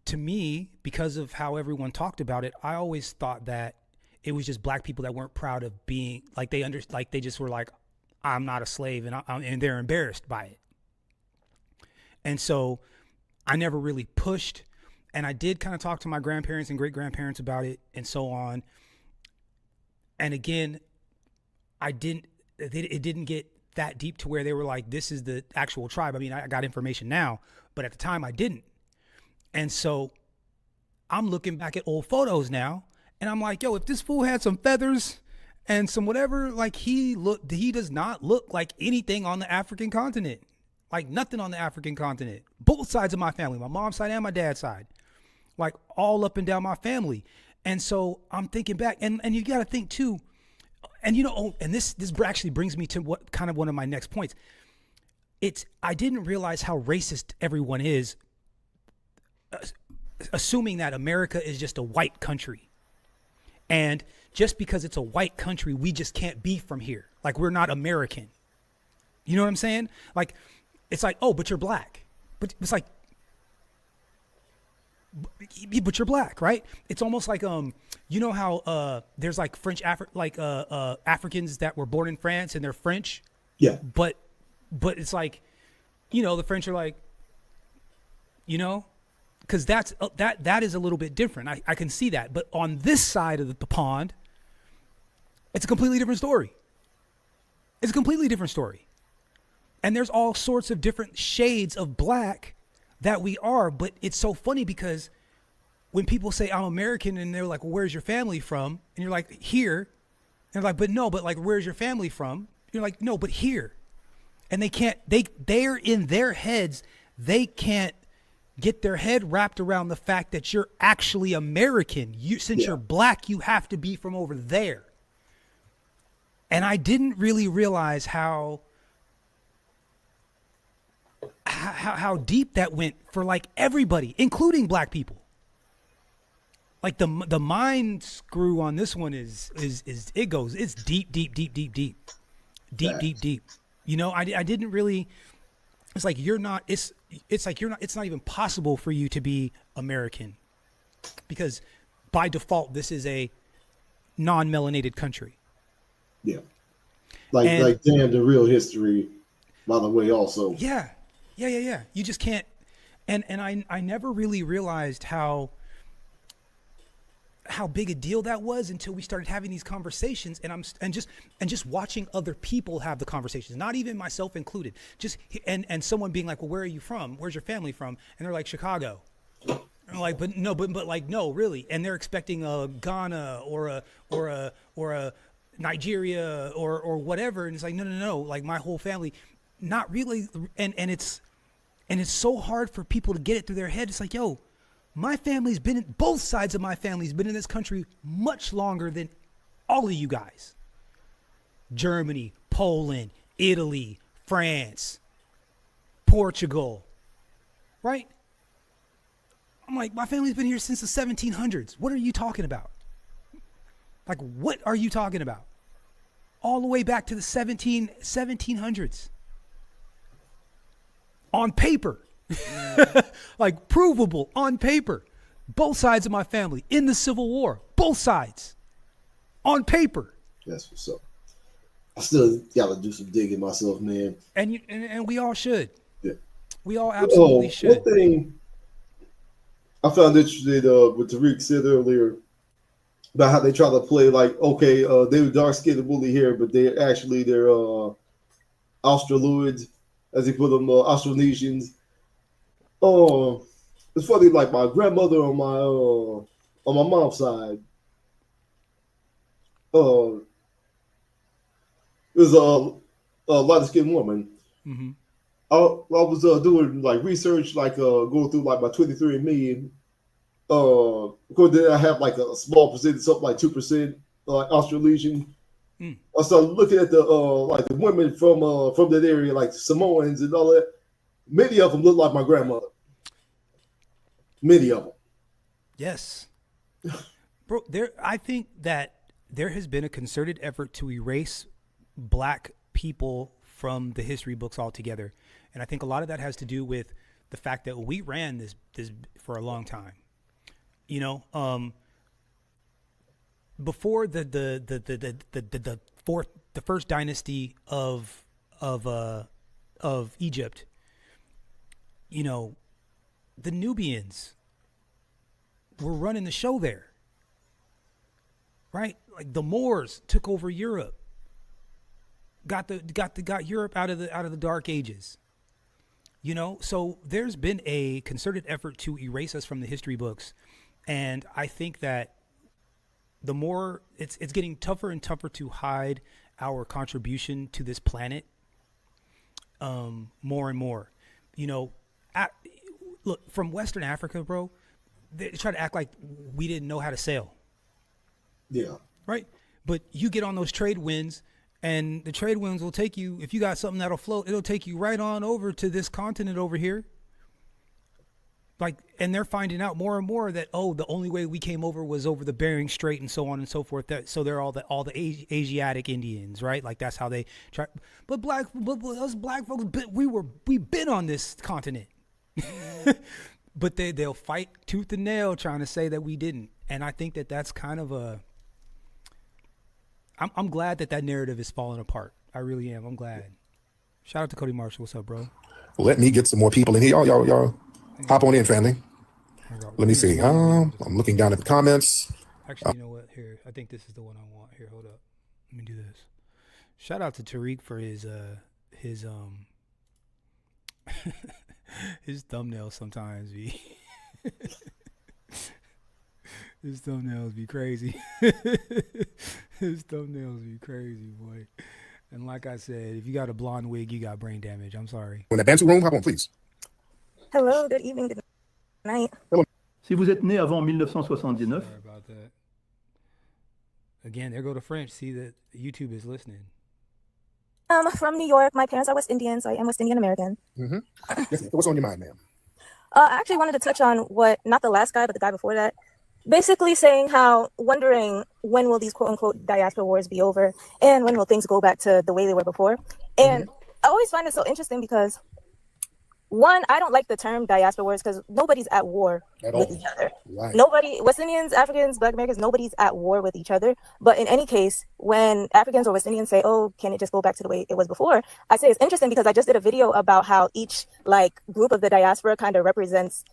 to me, because of how everyone talked about it, I always thought that it was just black people that weren't proud of being they just were like, I'm not a slave, and they're embarrassed by it. And so I never really pushed, and I did kind of talk to my grandparents and great grandparents about it and so on. And again, it didn't get that deep to where they were like, this is the actual tribe. I mean, I got information now, but at the time I didn't. And so I'm looking back at old photos now, and I'm like, yo, if this fool had some feathers and some whatever, he does not look like anything on the African continent. Like nothing on the African continent. Both sides of my family, my mom's side and my dad's side, like all up and down my family. And so I'm thinking back, and you got to think too, and and this actually brings me to what kind of one of my next points. I didn't realize how racist everyone is, assuming that America is just a white country. And just because it's a white country, we just can't be from here. Like, we're not American. You know what I'm saying? Like, it's like, oh, but you're black. But it's like, but you're black, right? It's almost like you know how there's like Africans that were born in France and they're French. Yeah. But it's like, you know, the French are like, you know, because that is a little bit different. I can see that. But on this side of the pond, it's a completely different story. It's a completely different story. And there's all sorts of different shades of black that we are. But it's so funny because when people say I'm American and they're like, well, where's your family from? And you're like, here. And they're like, but no, but like, where's your family from? You're like, no, but here. And they can't, they're in their heads, they can't get their head wrapped around the fact that you're actually American. Since you're black, you have to be from over there. And I didn't really realize how deep that went for like everybody, including black people. Like the mind screw on this one is it's deep. You know, I didn't really. It's like you're not. It's like you're not. It's not even possible for you to be American, because by default this is a non-melanated country. Yeah, like damn the real history. By the way, also. Yeah. You just can't. And I never really realized how big a deal that was until we started having these conversations, and just watching other people have the conversations, not even myself included, just and someone being like, well, where are you from? Where's your family from? And they're like, Chicago. And I'm like, but no, really. And they're expecting a Ghana or a Nigeria or whatever. And it's like, no. Like my whole family, not really. And it's so hard for people to get it through their head. It's like, yo, my family's been in, both sides of my family's been in this country much longer than all of you guys. Germany, Poland, Italy, France, Portugal, right? I'm like, my family's been here since the 1700s. What are you talking about? Like, what are you talking about? All the way back to the 1700s. On paper. Like provable on paper. Both sides of my family in the Civil War. Both sides. On paper. That's what's up. I still gotta do some digging myself, man. And we all should. Yeah. We all absolutely should. One thing I found interesting what Tariq said earlier about how they try to play like, okay, they were dark skinned and woolly hair, but they're Australoids, as he put them, Austronesians. Oh, it's funny. Like my grandmother on my mom's side, was a light-skinned woman. Mm-hmm. I was doing like research, like going through like my 23andMe. Of course, then I have like a small percentage, something like 2%, like Australasian. I started looking at the like the women from that area, like Samoans and all that. Many of them look like my grandmother. Many of them. Yes, bro. I think that there has been a concerted effort to erase black people from the history books altogether, and I think a lot of that has to do with the fact that we ran this for a long time. You know, before the first dynasty of Egypt, you know, the Nubians were running the show there, right? Like the Moors took over Europe, got Europe out of the Dark Ages. You know, so there's been a concerted effort to erase us from the history books, and I think that the more it's getting tougher and tougher to hide our contribution to this planet, more and more. You know, look, from Western Africa, bro, they try to act like we didn't know how to sail. Yeah. Right? But you get on those trade winds, and the trade winds will take you, if you got something that'll float, it'll take you right on over to this continent over here. Like, and they're finding out more and more that, oh, the only way we came over was over the Bering Strait and so on and so forth. So they're all the Asiatic Indians, right? Like that's how they try. But us black folks, we've been on this continent. but they'll fight tooth and nail trying to say that we didn't. And I think that that's kind of I'm glad that narrative is falling apart. I really am. I'm glad. Shout out to Cody Marshall. What's up, bro? Let me get some more people in here. Y'all hop on in, family. Let me see. I'm looking down at the comments. Actually, you know what? Here, I think this is the one I want. Here, hold up. Let me do this. Shout out to Tariq for his his thumbnails sometimes be his thumbnails be crazy. His thumbnails be crazy, boy. And like I said, if you got a blonde wig, you got brain damage. I'm sorry. In the Bantu room, hop on, please. Hello, good evening, good night. Hello. Si vous êtes né avant 1979. Sorry about that. Again, there go the French. See that YouTube is listening. From New York. My parents are West Indian, so I am West Indian American. Mm-hmm. Yes, what's on your mind, ma'am? I actually wanted to touch on what, not the last guy, but the guy before that. Basically saying how, wondering when will these quote unquote diaspora wars be over and when will things go back to the way they were before. And I always find it so interesting because, one, I don't like the term diaspora wars because nobody's at war with each other. Right. Nobody, West Indians, Africans, Black Americans, nobody's at war with each other. But in any case, when Africans or West Indians say, oh, can it just go back to the way it was before? I say it's interesting because I just did a video about how each like group of the diaspora kind of represents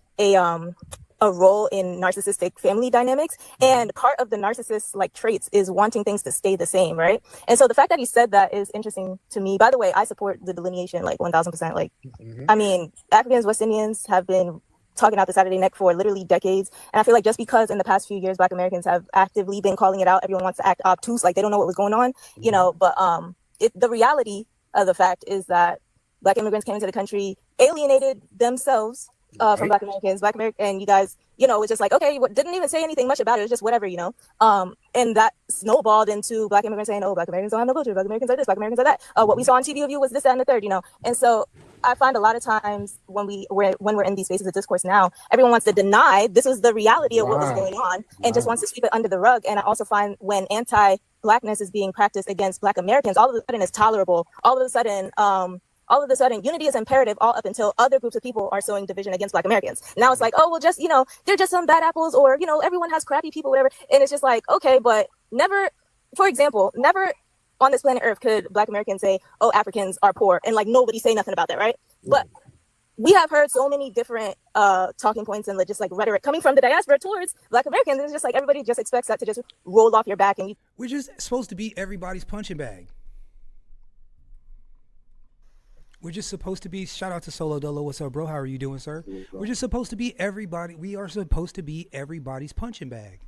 a role in narcissistic family dynamics. And part of the narcissist like traits is wanting things to stay the same, right? And so the fact that he said that is interesting to me. By the way, I support the delineation like 1000%. Like, I mean, Africans, West Indians have been talking out the side of their neck for literally decades. And I feel like just because in the past few years, Black Americans have actively been calling it out, everyone wants to act obtuse, like they don't know what was going on, you know, but the reality of the fact is that Black immigrants came into the country, alienated themselves from Black Americans, and you guys, you know, it was just like, okay, didn't even say anything much about it. It was just whatever, you know. And that snowballed into Black immigrants saying, oh, Black Americans don't have no culture. Black Americans are this, Black Americans are that. What we saw on TV of you was this, that, and the third, you know. And so I find a lot of times when we're in these spaces of discourse now, everyone wants to deny this is the reality of what was going on and just wants to sweep it under the rug. And I also find when anti-Blackness is being practiced against Black Americans, all of a sudden it's tolerable. All of a sudden, unity is imperative all up until other groups of people are sowing division against Black Americans. Now it's like, oh, well, just, you know, they're just some bad apples or, you know, everyone has crappy people, whatever. And it's just like, okay, but never, for example, never on this planet Earth could Black Americans say, oh, Africans are poor and like nobody say nothing about that, right? But we have heard so many different talking points and just like rhetoric coming from the diaspora towards Black Americans. And it's just like everybody just expects that to just roll off your back. And we're just supposed to be everybody's punching bag. We're just supposed to be, shout out to Solo Dolo. What's up, bro? How are you doing, sir? We're just supposed to be everybody. We are supposed to be everybody's punching bag.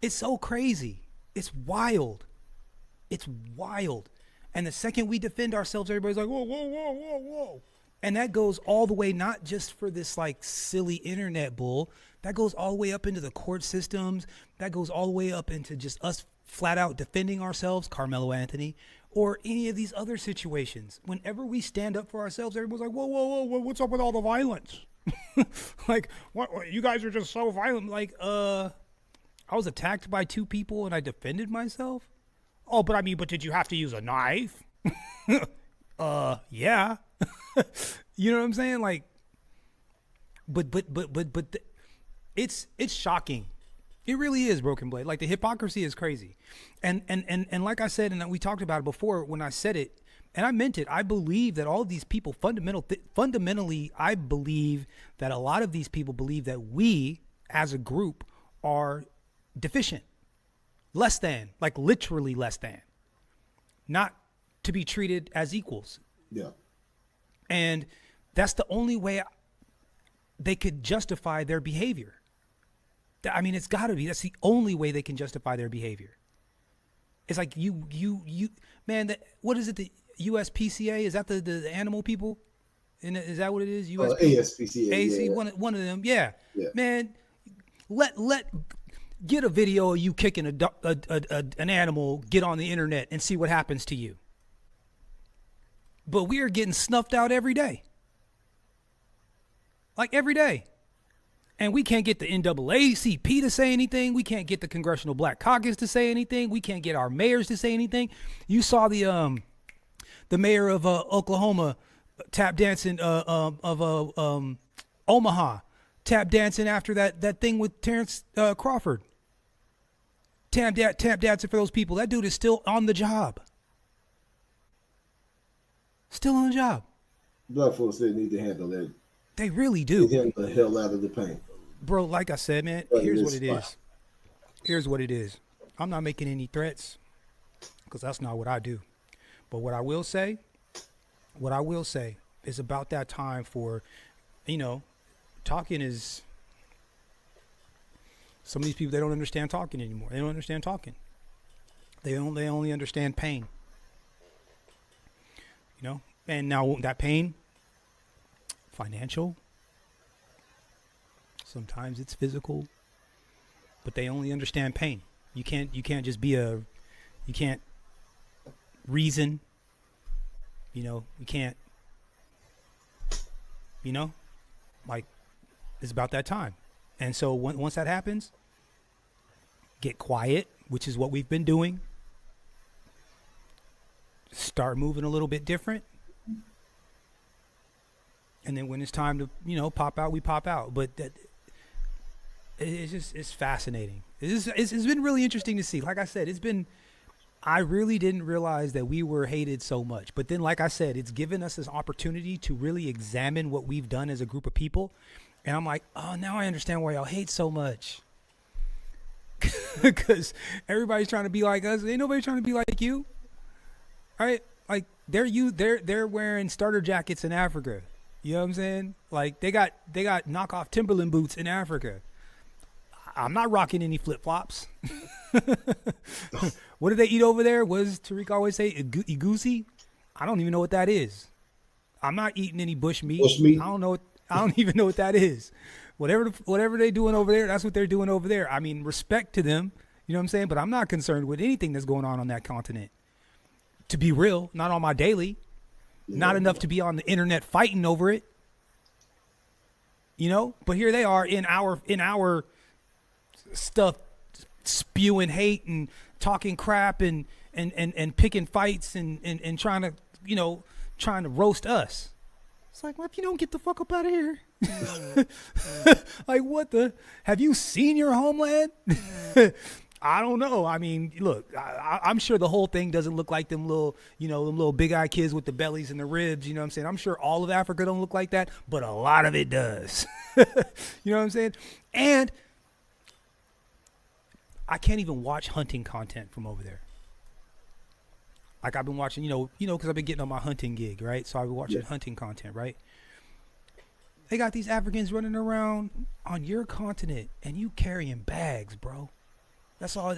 It's so crazy. It's wild. It's wild. And the second we defend ourselves, everybody's like, whoa, whoa, whoa, whoa, whoa. And that goes all the way, not just for this like silly internet bull. That goes all the way up into the court systems. That goes all the way up into just us flat out defending ourselves, Carmelo Anthony, or any of these other situations. Whenever we stand up for ourselves, everyone's like, whoa, whoa, whoa, what's up with all the violence? Like, what, you guys are just so violent. Like, I was attacked by two people and I defended myself. Oh, but did you have to use a knife? Yeah. You know what I'm saying? Like, but it's shocking. It really is, Broken Blade. Like the hypocrisy is crazy. And like I said, and we talked about it before when I said it, and I meant it, I believe that all of these people fundamentally, I believe that a lot of these people believe that we as a group are deficient, less than, like literally less than, not to be treated as equals. Yeah. And that's the only way they could justify their behavior. I mean, it's got to be. That's the only way they can justify their behavior. It's like you, man. What is it? The USPCA, is that the animal people? And is that what it is? ASPCA. AC, yeah. One of them. Yeah. Man, get a video of you kicking an animal. Get on the internet and see what happens to you. But we are getting snuffed out every day. Like every day. And we can't get the NAACP to say anything. We can't get the Congressional Black Caucus to say anything. We can't get our mayors to say anything. You saw the mayor of Oklahoma tap dancing Omaha, tap dancing after that thing with Terrence Crawford. Tap dancing for those people. That dude is still on the job. Still on the job. Black folks, they need to handle that. They really do. They handle the hell out of the pain. Bro, like I said, man, here's what it is. Here's what it is. I'm not making any threats because that's not what I do. But what I will say is about that time for, talking is, some of these people, they don't understand talking anymore. They don't understand talking. They only understand pain. And now that pain, financial, sometimes it's physical, but they only understand pain. You can't just you can't reason, you can't, like, it's about that time. And so once that happens, get quiet, which is what we've been doing. Start moving a little bit different. And then when it's time to, pop out, we pop out. But it's fascinating. It's been really interesting to see. Like I said, I really didn't realize that we were hated so much. But then, like I said, it's given us this opportunity to really examine what we've done as a group of people. And I'm like, oh, now I understand why y'all hate so much. Because everybody's trying to be like us. Ain't nobody trying to be like you. Right? Like, they're wearing starter jackets in Africa. You know what I'm saying? Like, they got knockoff Timberland boots in Africa. I'm not rocking any flip-flops. What do they eat over there? What does Tariq always say? Igusi? I don't even know what that is. I'm not eating any bush meat. I don't even know what that is. Whatever they're doing over there, that's what they're doing over there. I mean, respect to them. You know what I'm saying? But I'm not concerned with anything that's going on that continent. To be real, not on my daily. Not enough to be on the internet fighting over it. But here they are in our stuff, spewing hate and talking crap and picking fights and trying to roast us. It's like, well, if you don't get the fuck up out of here. Like, have you seen your homeland? I don't know. I mean, look, I'm sure the whole thing doesn't look like them little big-eyed kids with the bellies and the ribs. You know what I'm saying? I'm sure all of Africa don't look like that, but a lot of it does. You know what I'm saying? And I can't even watch hunting content from over there. Like, I've been watching, because I've been getting on my hunting gig, right? So I've been watching hunting content, right? They got these Africans running around on your continent, and you carrying bags, bro. That's all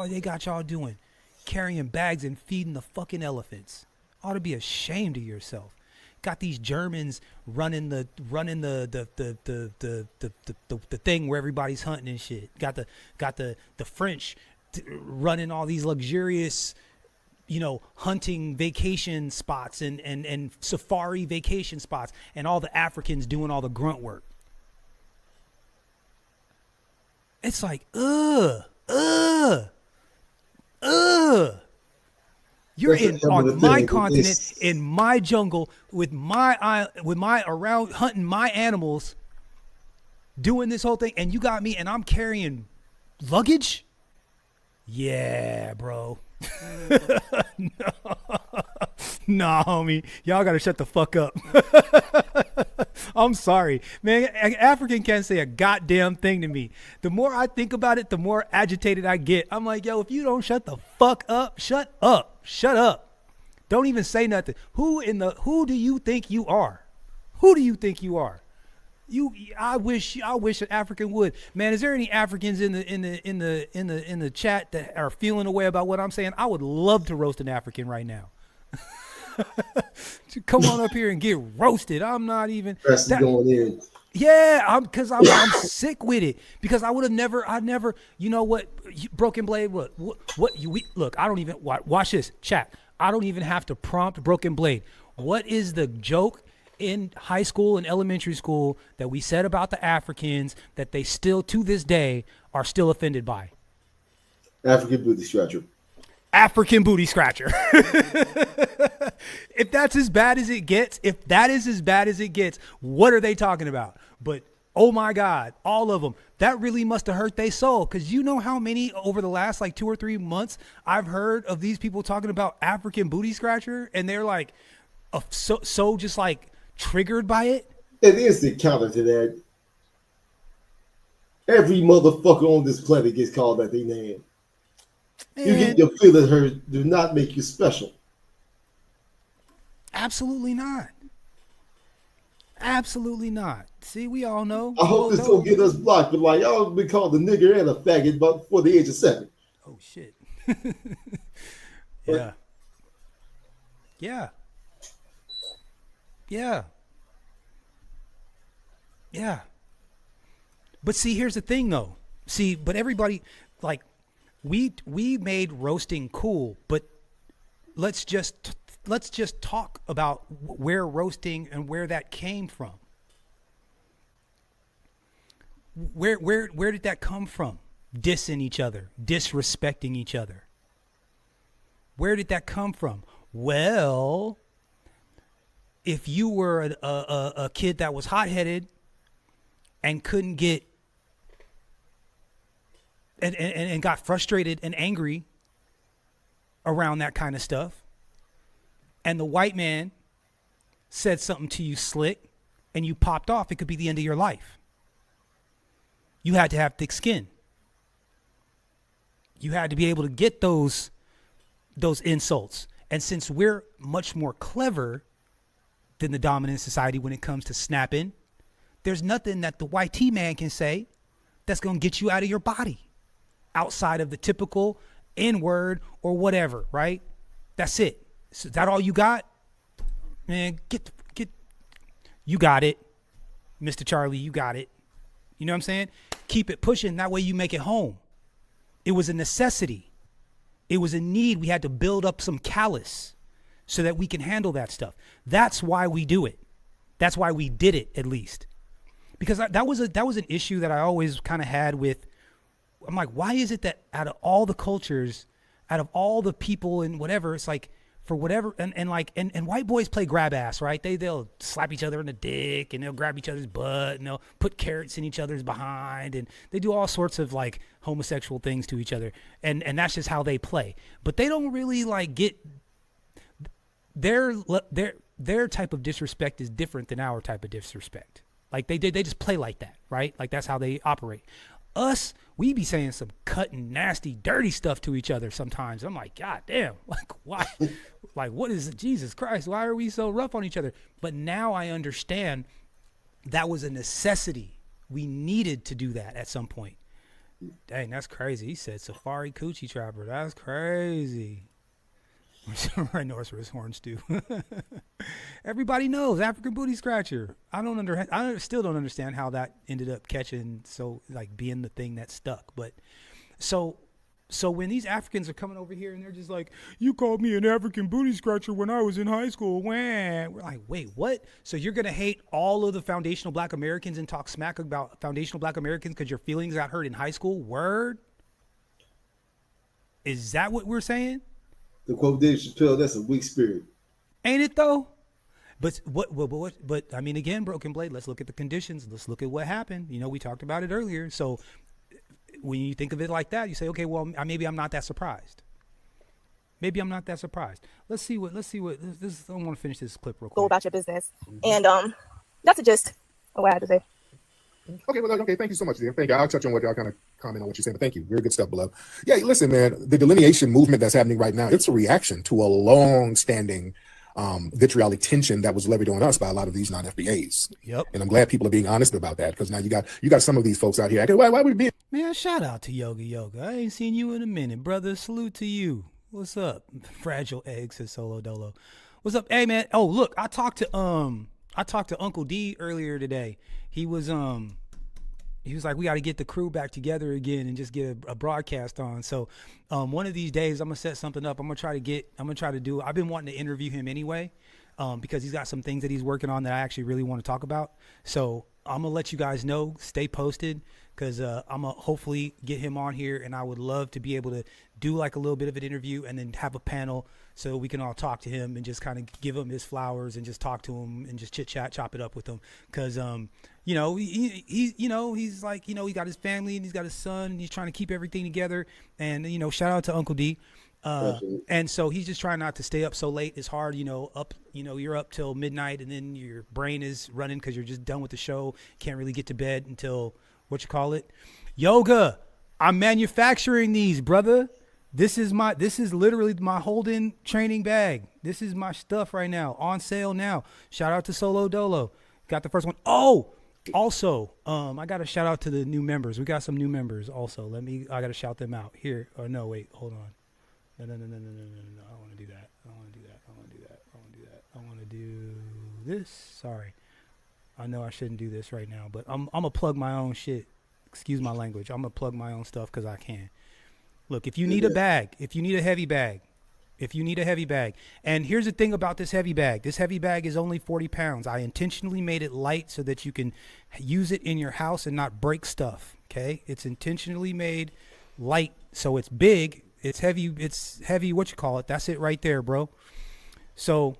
they got y'all doing. Carrying bags and feeding the fucking elephants. Ought to be ashamed of yourself. Got these Germans running the thing where everybody's hunting and shit. Got the French running all these luxurious, hunting vacation spots and safari vacation spots, and all the Africans doing all the grunt work. It's like, You're on my continent, in my jungle, with my around hunting my animals, doing this whole thing, and you got me, and I'm carrying luggage? Yeah, bro. No, homie. Y'all gotta shut the fuck up. I'm sorry, man. African can't say a goddamn thing to me. The more I think about it, the more agitated I get. I'm like, yo, if you don't shut the fuck up, shut up. Shut up. Don't even say nothing. Who do you think you are? Who do you think you are? I wish an African would. Man, is there any Africans in the chat that are feeling a way about what I'm saying? I would love to roast an African right now. To come on up here and get roasted. I'm not even going in. Yeah, because I'm sick with it. Because I never, you know what, Broken Blade, look, I don't even, watch this, chat. I don't even have to prompt Broken Blade. What is the joke in high school and elementary school that we said about the Africans that they still, to this day, are still offended by? African booty scratcher. African booty scratcher. If that's as bad as it gets, what are they talking about? But oh my God, all of them. That really must have hurt their soul. Cause you know how many over the last like 2 or 3 months I've heard of these people talking about African booty scratcher, and they're like so just like triggered by it. It is the counter to that. Every motherfucker on this planet gets called that their name. Man, you get your feelings hurt, do not make you special. Absolutely not. Absolutely not. See, we all know. I hope this don't get us blocked, but like y'all been called a nigger and a faggot but before the age of 7. Oh shit. Yeah. Yeah. Yeah. Yeah. But see, here's the thing though. See, but everybody, like, we made roasting cool, but let's just talk about where roasting and where that came from. Where did that come from? Dissing each other, disrespecting each other. Where did that come from? Well, if you were a kid that was hot-headed and couldn't get and got frustrated and angry around that kind of stuff, and the white man said something to you slick and you popped off, it could be the end of your life. You had to have thick skin. You had to be able to get those insults. And since we're much more clever than the dominant society when it comes to snapping, there's nothing that the white man can say that's going to get you out of your body outside of the typical N-word or whatever, right? That's it. So is that all you got? Man, get you got it. Mr. Charlie, you got it. You know what I'm saying? Keep it pushing. That way you make it home. It was a necessity. It was a need. We had to build up some callus so that we can handle that stuff. That's why we do it. That's why we did it, at least. Because that was an issue that I always kind of had with, I'm like, why is it that out of all the cultures, out of all the people and whatever, it's like, for whatever, and white boys play grab ass, right? They'll slap each other in the dick, and they'll grab each other's butt, and they'll put carrots in each other's behind, and they do all sorts of like homosexual things to each other, and that's just how they play. But they don't really like get their type of disrespect is different than our type of disrespect. Like they just play like that, right? Like that's how they operate. Us, we be saying some cutting, nasty, dirty stuff to each other sometimes. I'm like, God damn, like why? Like what is it? Jesus Christ, why are we so rough on each other? But now I understand that was a necessity. We needed to do that at some point. Dang, that's crazy. He said Safari Coochie Trapper. That's crazy. Rhinoceros horns too. Everybody knows African booty scratcher. I still don't understand how that ended up catching, so like being the thing that stuck. But so when these Africans are coming over here and they're just like, you called me an African booty scratcher when I was in high school. We're like, wait, what? So you're gonna hate all of the foundational Black Americans and talk smack about foundational Black Americans because your feelings got hurt in high school? Word? Is that what we're saying? To quote Dave Chappelle, that's a weak spirit. Ain't it though? But but I mean, again, Broken Blade, let's look at the conditions. Let's look at what happened. You know, we talked about it earlier. So when you think of it like that, you say, okay, well, maybe I'm not that surprised. Maybe I'm not that surprised. Let's see what this, I want to finish this clip real quick. Go about your business. And that's a gist of what I had to say. Okay, well, okay, thank you so much, dear. Thank you. I'll touch on what y'all kind of comment on what you're saying, but thank you. Very good stuff, beloved. Yeah, listen, man, the delineation movement that's happening right now, it's a reaction to a long-standing vitriolic tension that was levied on us by a lot of these non-FBAs. Yep. And I'm glad people are being honest about that, because now you got some of these folks out here acting, why we being? Man, shout out to Yoga. I ain't seen you in a minute, brother. Salute to you. What's up? Fragile eggs says Solo Dolo. What's up? Hey, man. Oh, look, I talked to Uncle D earlier today. He was like, we got to get the crew back together again and just get a broadcast on. So one of these days I'm gonna set something up. I've been wanting to interview him anyway, because he's got some things that he's working on that I actually really want to talk about. So I'm gonna let you guys know. Stay posted, because I'm gonna hopefully get him on here, and I would love to be able to do like a little bit of an interview and then have a panel so we can all talk to him and just kind of give him his flowers and just talk to him and just chit chat, chop it up with him. Because you know, he you know, he's like, you know, he got his family and he's got his son and he's trying to keep everything together. And you know, shout out to Uncle D. And so he's just trying not to stay up so late. It's hard, you know, you're up till midnight and then your brain is running because you're just done with the show. Can't really get to bed until yoga. I'm manufacturing these, brother. This is literally my Holden training bag. This is my stuff right now, on sale now. Shout out to Solo Dolo. Got the first one. Oh, also, I got to shout out to the new members. We got some new members also. I got to shout them out here. Oh, no, wait, hold on. No. I don't want to do that. I want to do this. Sorry. I know I shouldn't do this right now, but I'm going to plug my own shit. Excuse my language. I'm going to plug my own stuff because I can. Look, if you need a bag, if you need a heavy bag, and here's the thing about this heavy bag is only 40 pounds. I intentionally made it light so that you can use it in your house and not break stuff. Okay. It's intentionally made light. So it's big. It's heavy. That's it right there, bro. So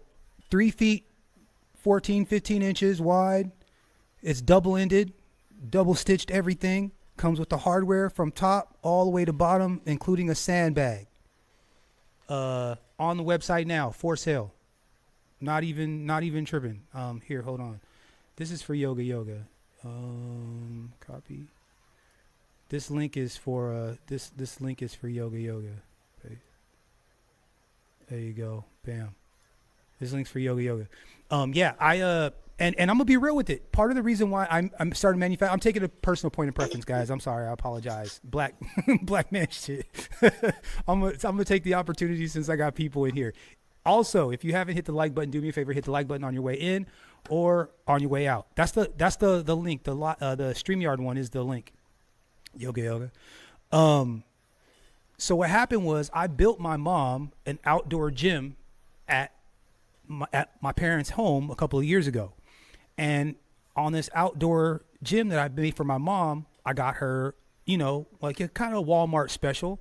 3 feet, 15 inches wide. It's double-ended, double-stitched everything. Comes with the hardware from top all the way to bottom, including a sandbag. On the website now, for sale. Not even tripping. Here, hold on. This is for Yoga. Copy. This link is for this link is for Yoga. Okay. There you go. Bam. This link's for Yoga. Yeah, and I'm gonna be real with it. Part of the reason why I'm starting manufacturing, I'm taking a personal point of preference, guys. I'm sorry, I apologize. Black man shit. I'm gonna take the opportunity since I got people in here. Also, if you haven't hit the like button, do me a favor, hit the like button on your way in or on your way out. That's the link. The StreamYard one is the link. Yoga. So what happened was I built my mom an outdoor gym at my parents' home a couple of years ago. And on this outdoor gym that I made for my mom, I got her, you know, like a kind of Walmart special.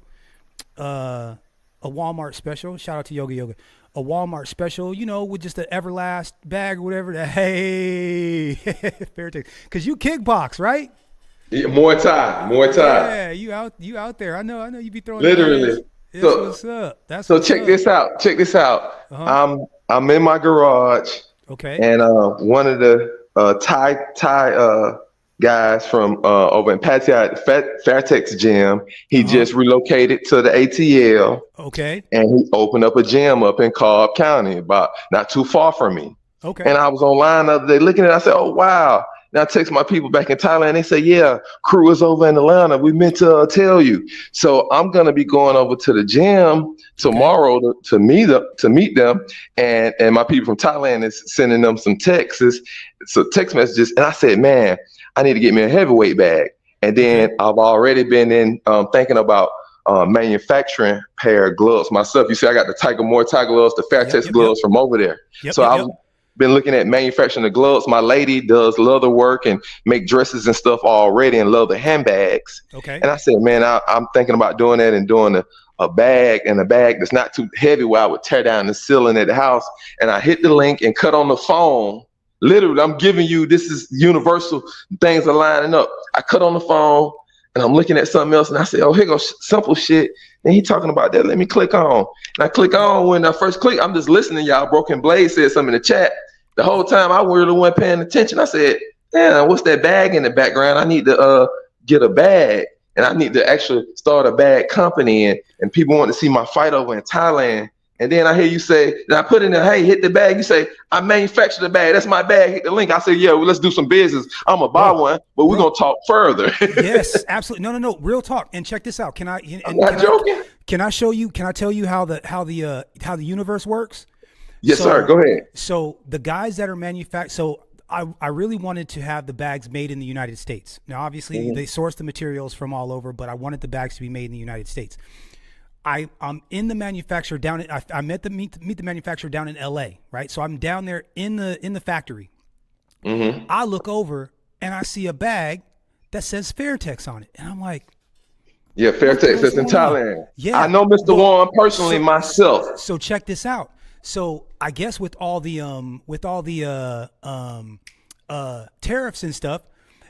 A Walmart special. Shout out to Yoga. A Walmart special, you know, with just an Everlast bag or whatever. Hey, fair take. Because you kickbox, right? Yeah, more time. Yeah, you out there. I know you be throwing literally. That's what's up. Check this out. Uh-huh. I'm in my garage. Okay. And one of the Thai guys from over in Fairtex gym, he just relocated to the ATL. Okay. And he opened up a gym up in Cobb County, about not too far from me. Okay. And I was online the other day looking at it. I said, oh, wow. Now I text my people back in Thailand. They say, yeah, crew is over in Atlanta. We meant to tell you. So I'm going to be going over to the gym tomorrow to meet them. And my people from Thailand is sending them some text messages. And I said, man, I need to get me a heavyweight bag. And then I've already been thinking about manufacturing pair of gloves myself. You see, I got the Tiger Muay gloves, the Fairtex gloves from over there. I've been looking at manufacturing the gloves. My lady does leather work and make dresses and stuff already and leather handbags. Okay. And I said, man, I'm thinking about doing that and doing a bag that's not too heavy where I would tear down the ceiling at the house. And I hit the link and cut on the phone. Literally, I'm giving you, this is universal. Things are lining up. I cut on the phone and I'm looking at something else and I say, oh, here goes simple shit. And he talking about that. Let me click on. And I click on. When I first click, I'm just listening. Y'all, Broken Blade said something in the chat. The whole time I really wasn't paying attention. I said, damn, what's that bag in the background? I need to get a bag. And I need to actually start a bag company. And people want to see my fight over in Thailand. And then I hear you say, and I put in there, hey, hit the bag. You say, I manufactured the bag. That's my bag. Hit the link. I say, yeah, well, let's do some business. I'm going to buy one, but we're going to talk further. Yes, absolutely. No. Real talk. And check this out. I'm not joking. Can I show you? Can I tell you how the universe works? Yes, sir. Go ahead. So the guys that are manufacturing, I really wanted to have the bags made in the United States. Now, obviously, they source the materials from all over, but I wanted the bags to be made in the United States. I'm in the manufacturer down. I met meet the manufacturer down in LA, right? So I'm down there in the factory. I look over and I see a bag that says Fairtex on it, and I'm like, Yeah, Fairtex. That's in Thailand. Yeah, I know Mr. Warren personally myself. So check this out. So I guess with all the tariffs and stuff,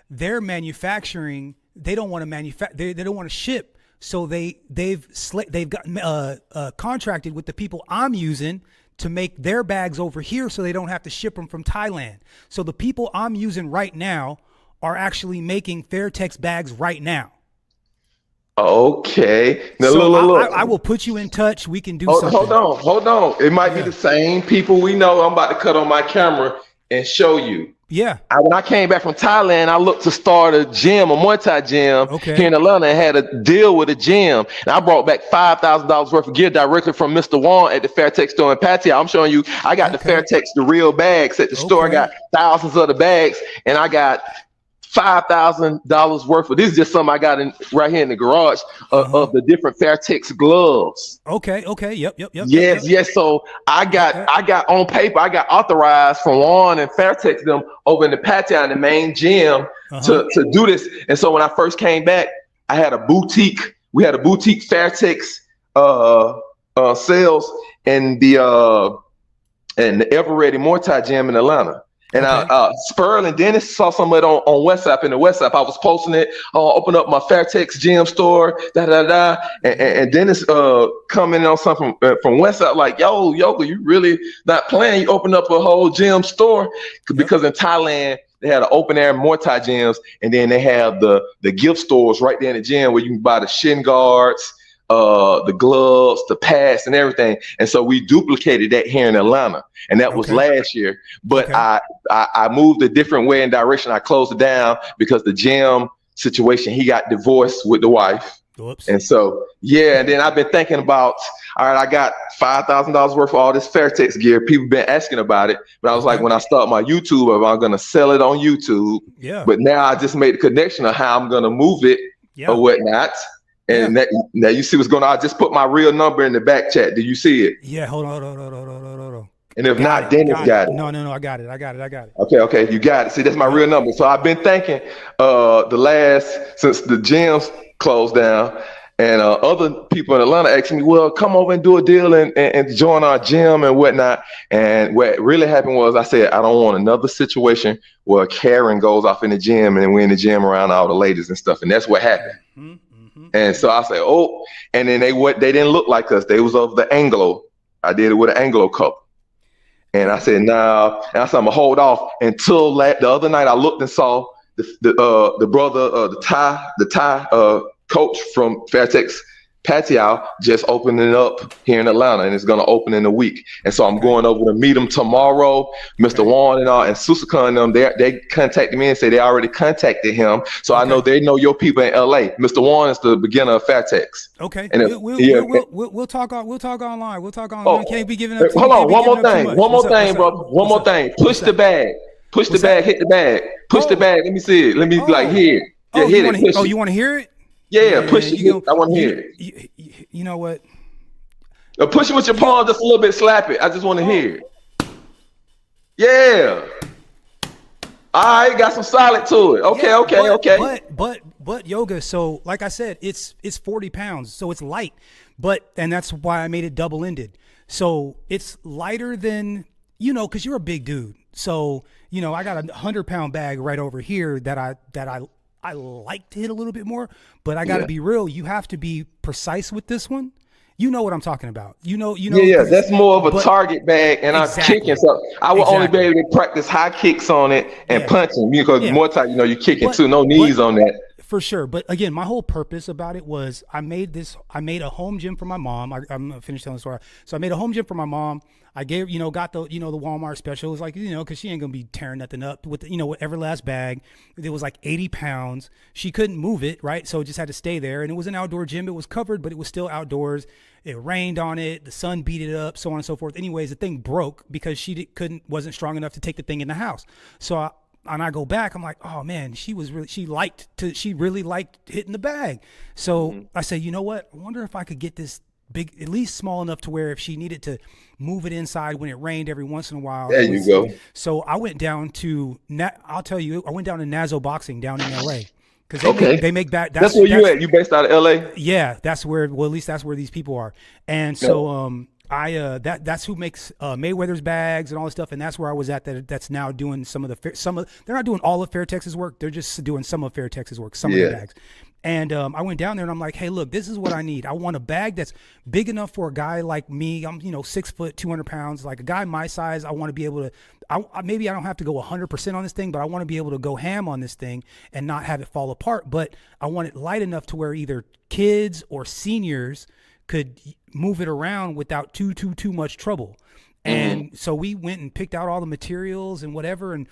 they're manufacturing. They don't want to manufacture. They don't want to ship. So they've got contracted with the people I'm using to make their bags over here, so they don't have to ship them from Thailand. So the people I'm using right now are actually making Fairtex bags right now. Okay. Now, So look. I will put you in touch. We can do something. Hold on. It might be the same people we know. I'm about to cut on my camera and show you. Yeah. When I came back from Thailand, I looked to start a gym, a Muay Thai gym here in Atlanta, and had a deal with a gym. And I brought back $5,000 worth of gear directly from Mr. Wong at the Fairtex store in Pattaya. I'm showing you, I got the Fairtex, the real bags at the store. I got thousands of the bags, and I got $5,000 worth of, this is just something I got in right here in the garage of the different Fairtex gloves. Okay. Yep. Yes. So I got on paper, I got authorized from Juan and Fairtex them over in the Pattaya, in the main gym to do this. And so when I first came back, I had a boutique. We had a boutique Fairtex sales in the Ever Ready Muay Thai gym in Atlanta. And Spurl and Dennis saw some of it on WhatsApp. In the WhatsApp, I was posting it. Open up my Fairtex gym store, and Dennis commented on something from WhatsApp like, "Yo, you really not playing? You open up a whole gym store because in Thailand they had an open air Muay Thai gyms, and then they have the gift stores right there in the gym where you can buy the shin guards, the gloves, the pads, and everything. And so we duplicated that here in Atlanta, and that was last year. But I moved a different way and direction. I closed it down because the gym situation, he got divorced with the wife. Whoops. And so, and then I've been thinking about, all right, I got $5,000 worth of all this Fairtex gear. People been asking about it, but I was like, when I start my YouTube, I'm going to sell it on YouTube. Yeah. But now I just made the connection of how I'm going to move it or whatnot. And now you see what's going on. I just put my real number in the back chat. Do you see it? Yeah, hold on. And if not, Dennis got it. No, I got it. Okay, you got it. See, that's my real number. So I've been thinking since the gyms closed down, and other people in Atlanta asking me, well, come over and do a deal and join our gym and whatnot. And what really happened was I said, I don't want another situation where Karen goes off in the gym and we're in the gym around all the ladies and stuff. And that's what happened. And so I said, and then they didn't look like us. They was of the Anglo. I did it with an Anglo couple. And I said, no. And I said, I'm gonna hold off until the other night. I looked and saw the brother, the Thai coach from Fairtex Pattaya just opening up here in Atlanta, and it's gonna open in a week. And so I'm going over to meet him tomorrow. Mr. Warren and Susaka and them, they contacted me and said they already contacted him. So I know they know your people in LA. Mr. Warren is the beginner of Fairtex. Okay. And we'll talk online. We can't be giving up. Hold on, one more thing, bro. One more thing. Push the bag. Push the bag. Hit the bag. Push the bag. Let me see it. Let me hear it. Yeah, hit it. You want to hear it? Yeah, push it. I want to hear it. You know what? Push it with your palm just a little bit. Slap it. I just want to hear it. Yeah. All right, got some solid to it. Okay. But yoga. So like I said, it's 40 pounds, so it's light. And that's why I made it double ended. So it's lighter than, because you're a big dude. So I got a 100-pound bag right over here that I like to hit a little bit more, but I got to be real. You have to be precise with this one. You know what I'm talking about. Yeah, that's more of a target bag, and I'm kicking. So I will only be able to practice high kicks on it and punching because Muay Thai, you're kicking too. No knees on that. For sure. But again, my whole purpose about it was I made a home gym for my mom. I'm gonna finish telling the story. So I made a home gym for my mom. I gave, got the, the Walmart special. It was like, cause she ain't gonna be tearing nothing up with, whatever last bag. It was like 80 pounds. She couldn't move it, right? So it just had to stay there. And it was an outdoor gym. It was covered, but it was still outdoors. It rained on it. The sun beat it up, so on and so forth. Anyways, the thing broke because she wasn't strong enough to take the thing in the house. So I go back, I'm like, oh man, she really liked hitting the bag. So I said, you know what? I wonder if I could get this big, at least small enough to where if she needed to move it inside when it rained every once in a while. There you go. So I went down to, I'll tell you, I went down to Nazo Boxing down in LA. Because they make back. That's where you at? You based out of LA? Yeah, that's where. Well, at least that's where these people are. And so that's who makes Mayweather's bags and all this stuff. And that's where I was at. That's now doing they're not doing all of Fair Texas work. They're just doing some of Fair Texas work. Some of the bags. And I went down there and I'm like, hey, look, this is what I need. I want a bag that's big enough for a guy like me. I'm 6 foot, 200 pounds. Like a guy my size, I want to be able to. Maybe I don't have to go 100% on this thing, but I want to be able to go ham on this thing and not have it fall apart. But I want it light enough to where either kids or seniors could move it around without too much trouble. And so we went and picked out all the materials and whatever and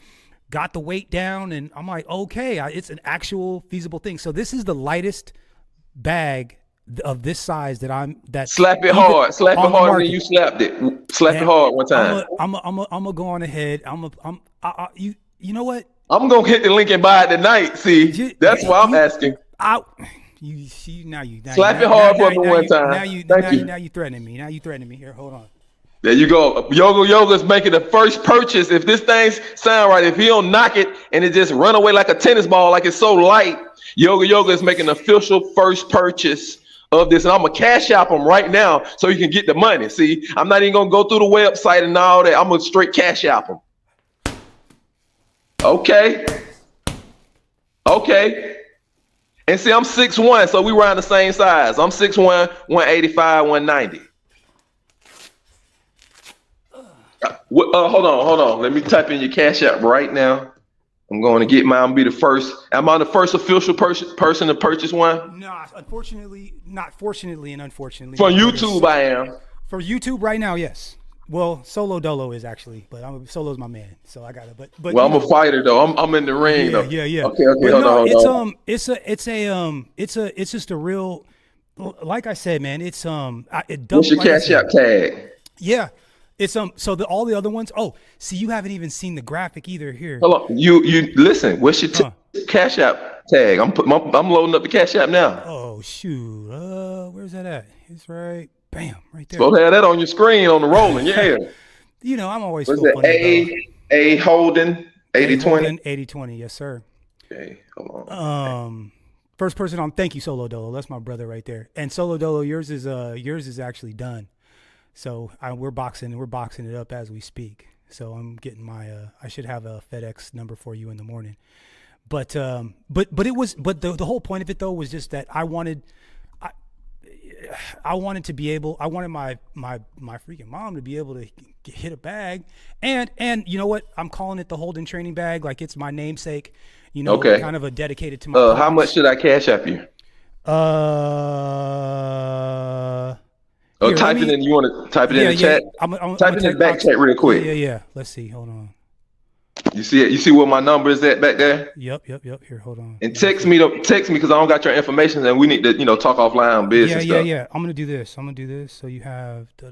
got the weight down. And I'm like, okay, it's an actual feasible thing. So this is the lightest bag of this size that slap it hard than you slapped it. Slap it hard one time. I'm gonna go on ahead. You know what? I'm gonna hit the link and buy it tonight. See, that's why I'm asking. You slap it hard for me one time. Now you threatening me. Now you threatening me. Here, hold on. There you go. Yoga's making the first purchase. If this thing sound right, if he don't knock it and it just run away like a tennis ball, like it's so light, Yoga is making an official first purchase of this. And I'm going to cash out him right now so you can get the money. See, I'm not even going to go through the website and all that. I'm going to straight cash out him. Okay. And see, I'm 6'1", so we around the same size. I'm 6'1", 185, 190. Hold on. Let me type in your cash app right now. I'm going to get mine. I'm be the first. Am I the first official person to purchase one? No, unfortunately, not fortunately, and unfortunately. For YouTube, I am. For YouTube right now, yes. Well, Solo Dolo is actually, but Solo's my man, so I got it. But well, I'm a fighter though. I'm in the ring though. Yeah. Okay. But hold on. It's just a real, like I said, man. It's What's your cash app tag? Yeah. It's so all the other ones. Oh, see, you haven't even seen the graphic either. Here. Hold on. You listen. What's your cash app tag? I'm loading up the cash app now. Oh shoot. Where's that at? It's right. Bam, right there. Supposed to have that on your screen on the rolling. Yeah. I'm always. What's that? A Holden 8020. 8020. Yes, sir. Okay. Hold on. First person on. Thank you, Solo Dolo. That's my brother right there. And Solo Dolo, yours is actually done. So we're boxing it up as we speak. So I'm getting my I should have a FedEx number for you in the morning. But the whole point of it though was just that I wanted to be able. I wanted my freaking mom to be able to hit a bag, and you know what? I'm calling it the Holden training bag, like it's my namesake. Okay. Kind of a dedicated to my. How much should I cash app you? Here, type it in. You want to type it in the chat? Type it in the back chat real quick. Yeah. Let's see. Hold on. You see it? You see what my number is at back there? Yep. Here, hold on. And text me because I don't got your information and we need to, talk offline on business stuff. Yeah. I'm gonna do this. So you have So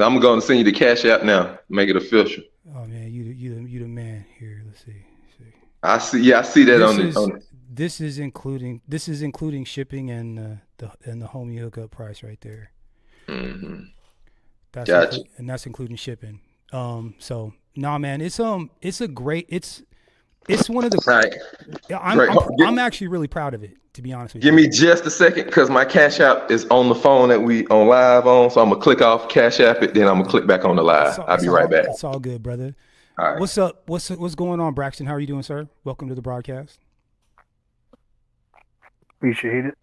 I'm going to send you the cash app now. Make it official. Oh man, you the man. Here, let's see. I see that on This is including shipping and the homie hookup price right there. Mm-hmm. Gotcha. And that's including shipping. So man, it's one of the. Right. I'm actually really proud of it, to be honest with you. Give me just a second, because my cash app is on the phone that we on live on. So I'm gonna click off cash app it, then I'm gonna click back on the live. I'll be right back. It's all good, brother. All right. What's up? What's going on, Braxton? How are you doing, sir? Welcome to the broadcast. Appreciate it,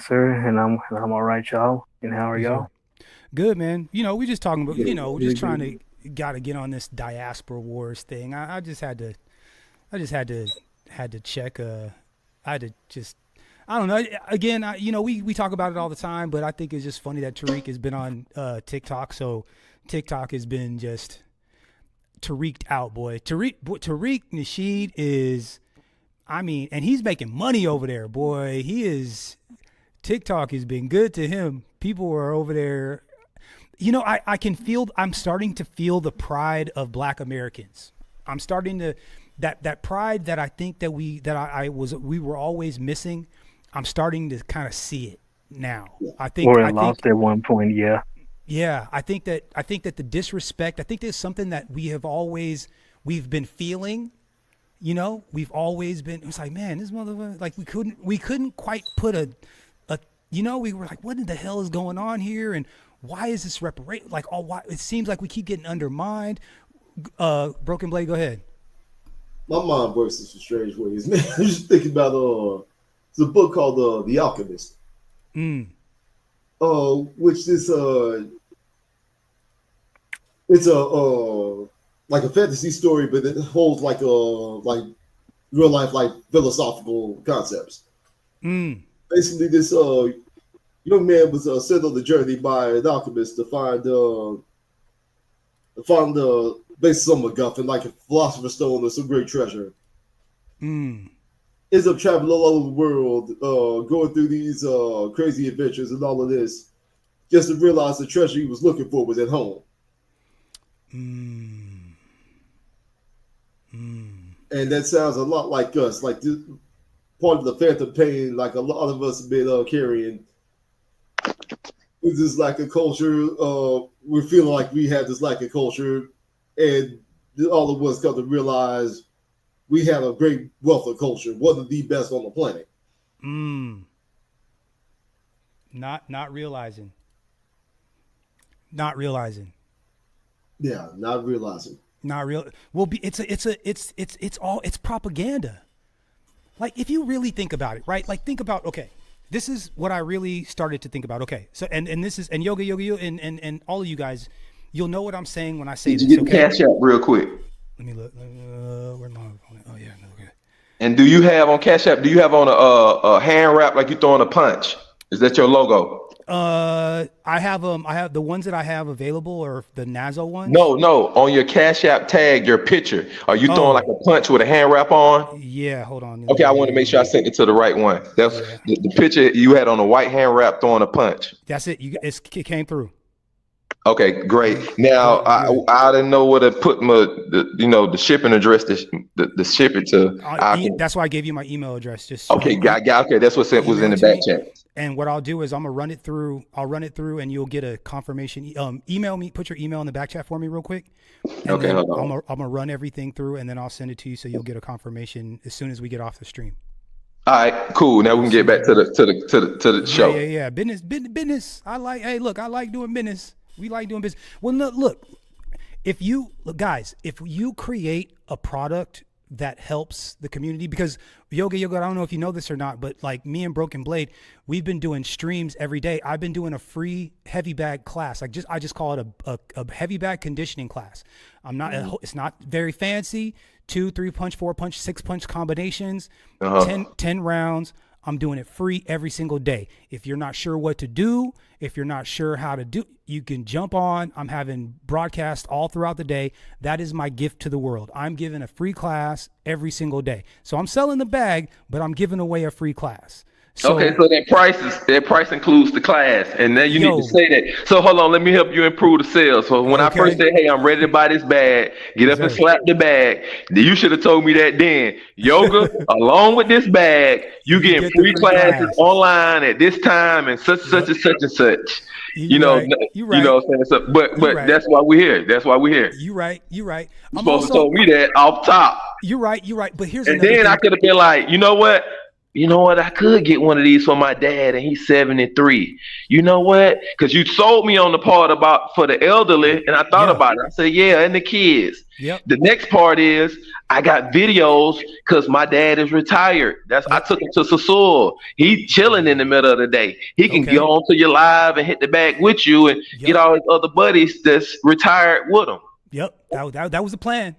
sir. And I'm all right, y'all. And how are y'all? Good, man. We just talking about, we're just trying to get on this diaspora wars thing. I just had to check. I don't know. Again, we talk about it all the time, but I think it's just funny that Tariq has been on TikTok. So TikTok has been just Tariq'd out, boy. Tariq Nasheed is. And he's making money over there, boy. TikTok has been good to him. People are over there. I'm starting to feel the pride of Black Americans. I'm starting to, that pride that I think that we were always missing. I'm starting to kind of see it. now. I Or think lost at one point, yeah. yeah, I think that the disrespect, I think there's something that we've been feeling, we've always been, it's like, man, this motherfucker, like we couldn't quite put we were like, what in the hell is going on here? And why is this like, why it seems like we keep getting undermined. Broken Blade, go ahead. My mind works in some strange ways, man. I'm just thinking about it's a book called The Alchemist. Which is it's a like a fantasy story, but it holds like real life, like philosophical concepts. Basically, this young man was sent on the journey by an alchemist to find based on MacGuffin, like a philosopher's stone or some great treasure. Ends up traveling all over the world, going through these crazy adventures and all of this, just to realize the treasure he was looking for was at home. And that sounds a lot like us, like this, part of the phantom pain, like a lot of us have been carrying. It's this lack of culture. We're feeling like we have this lack of culture, and all of us come to realize we have a great wealth of culture, one of the best on the planet. Not realizing. Yeah, not realizing. Not real. Well, it's propaganda. Like, if you really think about it, right? Like, think about, okay, this is what I really started to think about. Okay, so and this is, and Yoga and all of you guys, you'll know what I'm saying when I say Did this. you get the Okay? cash out real quick? Let me look. Where's my opponent? Oh yeah, okay. And do you have on Cash App? Do you have on a hand wrap like you throwing a punch? Is that your logo? I have the ones that I have available, or the Nazo ones. No. On your Cash App tag, your picture. Are you throwing like a punch with a hand wrap on? Yeah, hold on. Okay, I want to make sure I sent it to the right one. That's the picture you had on a white hand wrap throwing a punch. That's it. It came through. Okay, great. Now I didn't know where to put the shipping address to ship it to. That's why I gave you my email address. Just okay, okay. That's what was in the back chat. And what I'll do is I'm gonna run it through. I'll run it through, and you'll get a confirmation. Email me. Put your email in the back chat for me, real quick. Okay, hold on. I'm gonna run everything through, and then I'll send it to you, so you'll get a confirmation as soon as we get off the stream. All right, cool. Now we can get back to the show. Yeah. Business. I like doing business. We like doing business. Well, look. If you create a product that helps the community, because Yoga, I don't know if you know this or not, but like me and Broken Blade, we've been doing streams every day. I've been doing a free heavy bag class. I just call it a heavy bag conditioning class. It's not very fancy. 2, 3 punch, 4 punch, 6 punch combinations, 10 rounds. I'm doing it free every single day. If you're not sure what to do, if you're not sure how to do, you can jump on. I'm having broadcasts all throughout the day. That is my gift to the world. I'm giving a free class every single day. So I'm selling the bag, but I'm giving away a free class. So, okay, so that price includes the class, and then you need to say that. So hold on, let me help you improve the sales. So when I first said, "Hey, I'm ready to buy this bag," get up and slap the bag. You should have told me that then. Yoga, along with this bag, you get free classes online at this time and such and such. You know what I'm saying? So, but that's why we're here. That's why we're here. You right. You're supposed to told me that off top. You're right. But here's and then I could have been like, you know what? I could get one of these for my dad, and he's 73. You know what? Because you sold me on the part about for the elderly, and I thought about it. I said, yeah, and the kids. Yep. The next part is I got videos because my dad is retired. I took him to Sasul. He chilling in the middle of the day. He can go on to your live and hit the bag with you and get all his other buddies that's retired with him. Yep, that was the plan.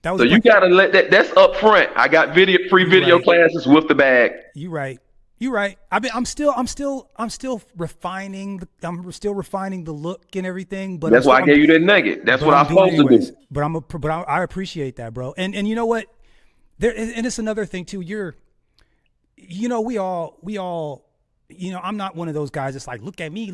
So you gotta let that's up front. I got free video classes with the bag. You right. I'm still refining. I'm still refining the look and everything. But that's why I gave you that nugget. That's what I'm supposed to do. But I appreciate that, bro. And you know what? And it's another thing too. We all. you know, I'm not one of those guys that's like, look at me. You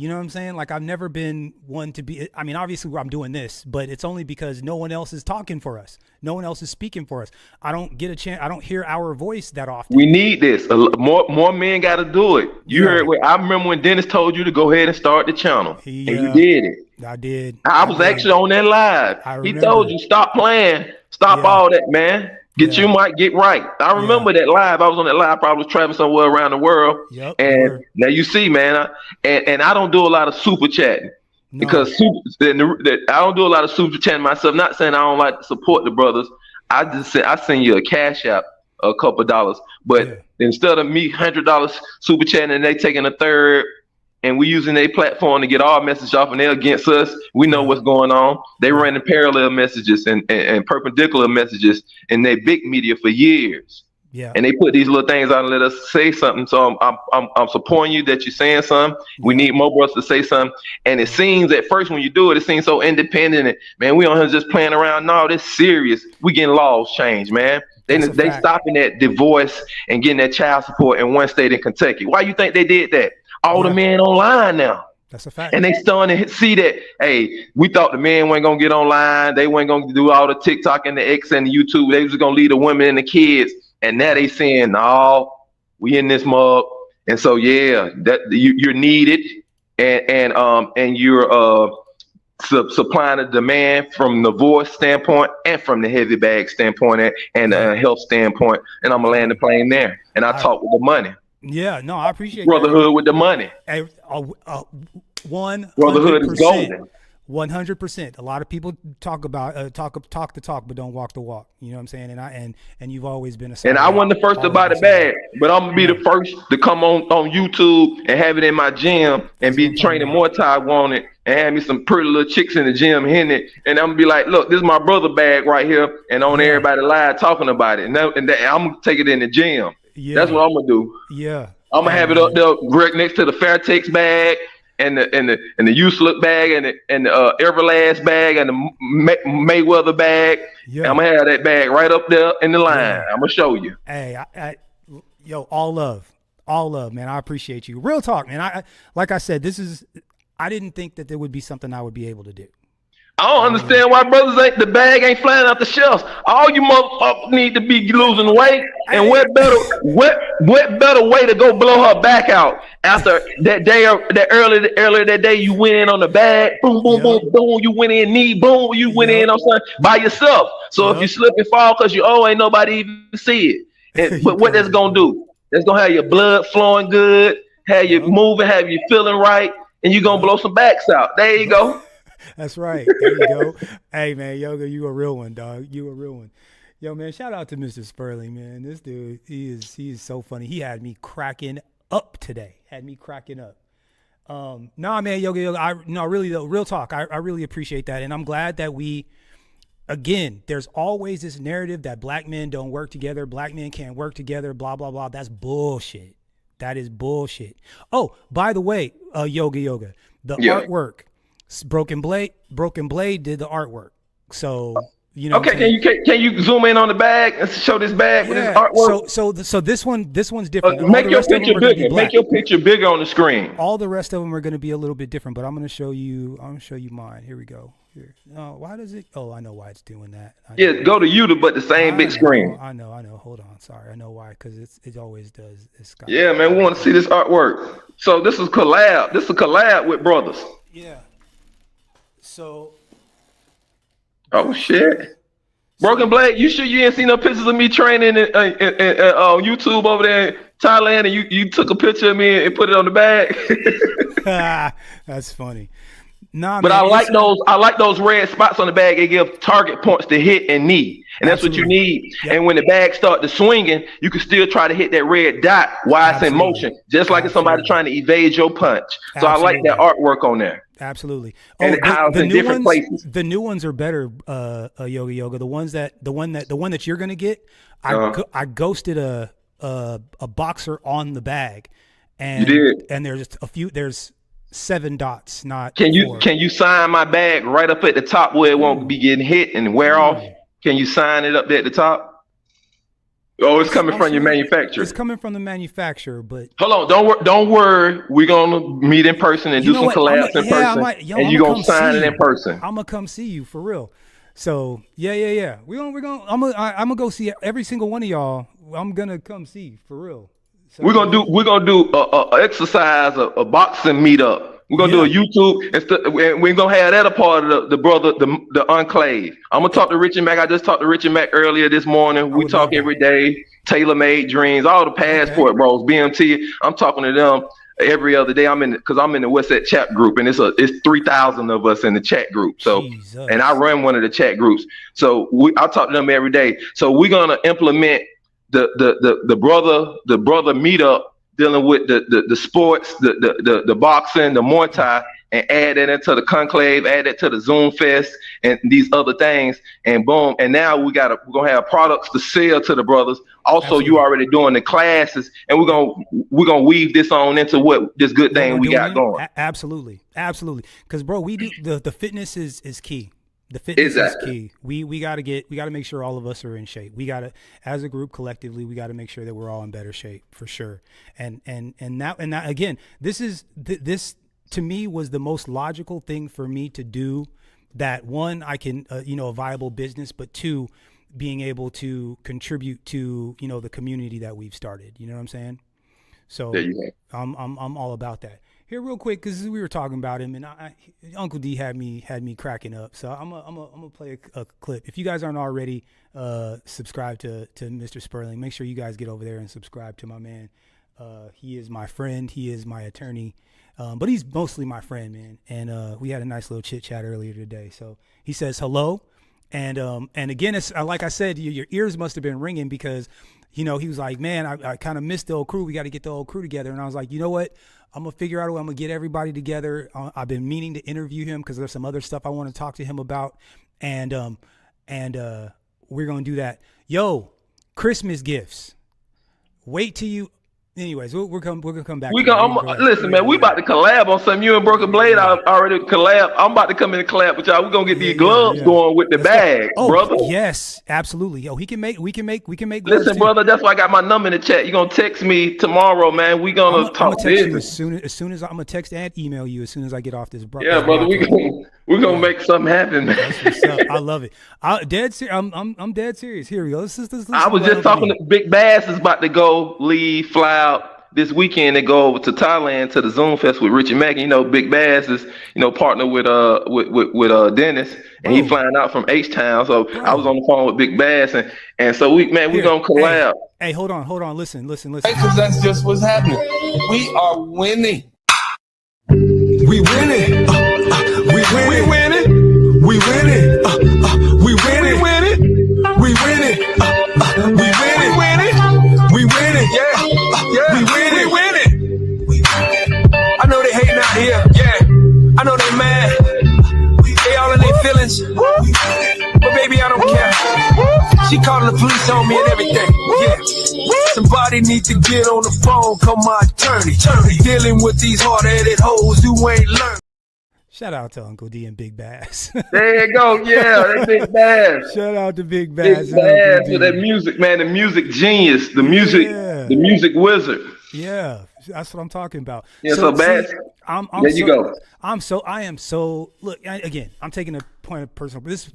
know what I'm saying? Like, I've never been one to be, I mean, obviously I'm doing this, but it's only because no one else is talking for us. No one else is speaking for us. I don't get a chance. I don't hear our voice that often. We need this. More men got to do it. You heard what I remember when Dennis told you to go ahead and start the channel, and you did it. I did. I was actually on that live. He told you stop playing, stop all that, man. Get your mic, get right. I remember that live. I was on that live. I probably was traveling somewhere around the world. And now you see, man, and I don't do a lot of super chatting because I don't do a lot of super chatting myself. Not saying I don't like to support the brothers. I just say I send you a cash app, a couple of dollars, but instead of me $100 super chatting and they taking a third, and we using their platform to get our message off, and they're against us. We know what's going on. They running parallel messages and perpendicular messages in their big media for years. Yeah. And they put these little things out and let us say something. So I'm supporting you that you're saying something. We need more brothers to say something. And it seems at first when you do it, it seems so independent. And, man, we on here just playing around. No, this serious. We getting laws changed, man. They stopping that divorce and getting that child support in one state in Kentucky. Why you think they did that? All the men online now. That's a fact. And they starting to see that, hey, we thought the men weren't going to get online. They weren't going to do all the TikTok and the X and the YouTube. They was going to leave the women and the kids. And now they saying, no, we in this mug. And so, yeah, that you're needed. And you're supplying a demand from the voice standpoint and from the heavy bag standpoint and the health standpoint. And I'm going to land the plane there. And I talk with the money. Yeah, no, I appreciate brotherhood with the money. Hey, 100%. Brotherhood is golden. 100%. A lot of people talk about talk the talk, but don't walk the walk. You know what I'm saying? And you've always been a. And I wasn't the first to buy the bag, but I'm gonna be the first to come on YouTube and have it in my gym and be training more on it and have me some pretty little chicks in the gym hitting it. And I'm gonna be like, look, this is my brother bag right here, and on everybody live talking about it. And I'm gonna take it in the gym. Yeah. That's what I'm gonna do. Yeah. I'm gonna have it up there right next to the Fairtex bag and the Youth Look bag and the Everlast bag and the Mayweather bag. Yeah. I'm gonna have that bag right up there in the line. Yeah. I'm gonna show you. Hey, yo, all love, man. I appreciate you. Real talk, man. I like I said, I didn't think that there would be something I would be able to do. I don't understand why brothers the bag ain't flying out the shelves. All you motherfuckers need to be losing weight, and what better way to go blow her back out after that day or that earlier that day you went in on the bag, boom, boom, boom, boom, you went in knee, boom, you went in on something by yourself. So if you slip and fall because you ain't nobody even see it. But what that's gonna do? That's gonna have your blood flowing good, have you moving, have you feeling right, and you're gonna blow some backs out. There you go. That's right. There you go. Hey, man, Yoga, you a real one, dog. You a real one. Yo, man, shout out to Mr. Sperling, man. This dude, he is so funny. He had me cracking up today. Nah, man, Yoga, really though, real talk. I really appreciate that. And I'm glad that again, there's always this narrative that black men don't work together. Black men can't work together, blah, blah, blah. That's bullshit. That is bullshit. Oh, by the way, Yoga, the artwork. Broken Blade did the artwork. So, you know. Okay, can you zoom in on the bag and show this bag with this artwork? So this one's different. Make your picture bigger. Make your picture bigger on the screen. All the rest of them are going to be a little bit different, but I'm going to show you mine. Here we go. Here. Oh, why does it? Oh, I know why it's doing that. Go to YouTube, but the same big screen. I know. Hold on. Sorry. I know why, because it always does. Yeah, man, we want to see this artwork. So this is collab. This is a collab with brothers. Yeah. So. Oh shit! Broken Blade, you sure you ain't seen no pictures of me training on YouTube over there in Thailand, and you took a picture of me and put it on the bag? That's funny. Nah, but man, I like those red spots on the bag. They give target points to hit and knee, and that's what you need. Yep. And when the bag start to swinging, you can still try to hit that red dot while it's in motion, just like it's somebody trying to evade your punch. So I like that artwork on there. Absolutely. And the new ones, places. The new ones are better, Yoga. The one that you're gonna get, I ghosted a boxer on the bag, and you did. And there's 7 dots. Not can you 4. Can you sign my bag right up at the top where it won't be getting hit and wear off? Can you sign it up there at the top? Oh, it's coming I'm from your sure manufacturer. it's coming from the manufacturer, but Hold on, don't worry. We're gonna meet in person and you do know some what? collabs in person, and I'm you're gonna gonna come sign see it in you. person. I'm gonna come see you for real. So yeah. I'm gonna go see every single one of y'all. I'm gonna come see for real. So We're gonna do a exercise, a boxing meetup. We're gonna do a yeah. YouTube and we're gonna have that a part of the brother, the enclave. I'm gonna talk to Richie Mack. I just talked to Richie Mack earlier this morning. I We would love talk that. every day. Tailor Made Dreams, all the Okay. passport bros, BMT. I'm talking to them every other day. I'm in the West Set chat group, and it's 3,000 of us in the chat group. So, Jesus. and I run one of the chat groups. So I talk to them every day. So we're gonna implement the brother meetup dealing with the sports, the boxing, the Muay Thai, and add that into the conclave, add that to the Zoom Fest and these other things, and boom. And now we're gonna have products to sell to the brothers. Also, Absolutely. you already doing the classes, and we're gonna weave this on into what this good thing we got going. Absolutely. Because bro, we do the fitness is key. The fitness is key. We gotta make sure all of us are in shape. We gotta, as a group collectively, we gotta make sure that we're all in better shape for sure. And that again, this to me was the most logical thing for me to do. That one, I can a viable business, but two, being able to contribute to the community that we've started. You know what I'm saying? So I'm all about that. Here, real quick, because we were talking about him, and Uncle D had me cracking up. So I'm gonna play a clip. If you guys aren't already subscribed to Mr. Sperling, make sure you guys get over there and subscribe to my man. He is my friend. He is my attorney, but he's mostly my friend, man. And we had a nice little chit chat earlier today. So he says hello, and again, it's like I said, your ears must have been ringing because he was like, man, I kind of missed the old crew. We got to get the old crew together. And I was like, you know what? I'm going to figure out a way. I'm going to get everybody together. I've been meaning to interview him because there's some other stuff I want to talk to him about. And we're going to do that. Yo, Christmas gifts. Wait till you. Anyways, we're going to come back. Listen, man. We about to collab on something. You and Broken Blade already collab. I'm about to come in and collab with y'all. We're gonna get these gloves going with the bag, brother. Yes, absolutely. Yo, we can make. Listen, brother. That's why I got my number in the chat. You gonna text me tomorrow, man. We gonna talk I'm gonna text you business. as soon as I'm gonna text and email you as soon as I get off this. Yeah, brother. We're gonna make something happen, man. That's what's up. I love it. I'm dead serious. Here we go. I was just talking to Big Bass is about to go fly out this weekend and go over to Thailand to the Zoom Fest with Richie Mack. Big Bass is partner with Dennis, and he flying out from H-Town. So I was on the phone with Big Bass, and so we gonna collab. Hey, hold on. Listen. Because that's just what's happening. We are winning. We winning. We winning. We winning. We winning. We winning. We winning. We winning. Yeah. We winning. I know they hating out here. Yeah. I know they mad. They all in their feelings. But baby, I don't care. She calling the police on me and everything. Yeah. Somebody need to get on the phone. Call my attorney. Dealing with these hard-headed hoes who ain't learned. Shout out to Uncle D and Big Bass. There you go. Yeah, that's Big Bass. Shout out to Big Bass. Big Bass with that music, man. The music genius. The music wizard. Yeah, that's what I'm talking about. Yeah, so Bass. I am so look again. I'm taking a point of personal. This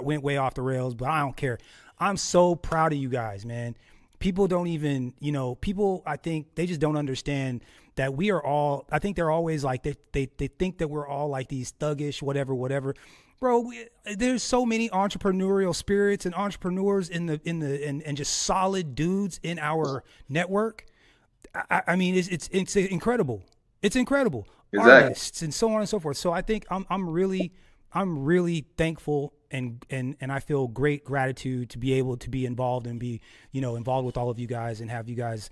went way off the rails, but I don't care. I'm so proud of you guys, man. People don't even, people, I think they just don't understand that we are all, I think they're always like, they think that we're all like these thuggish, whatever. Bro, there's so many entrepreneurial spirits and entrepreneurs and just solid dudes in our network. I mean, it's incredible. It's incredible. Exactly. Artists and so on and so forth. So I think I'm really thankful and I feel great gratitude to be able to be involved and be, involved with all of you guys and have you guys,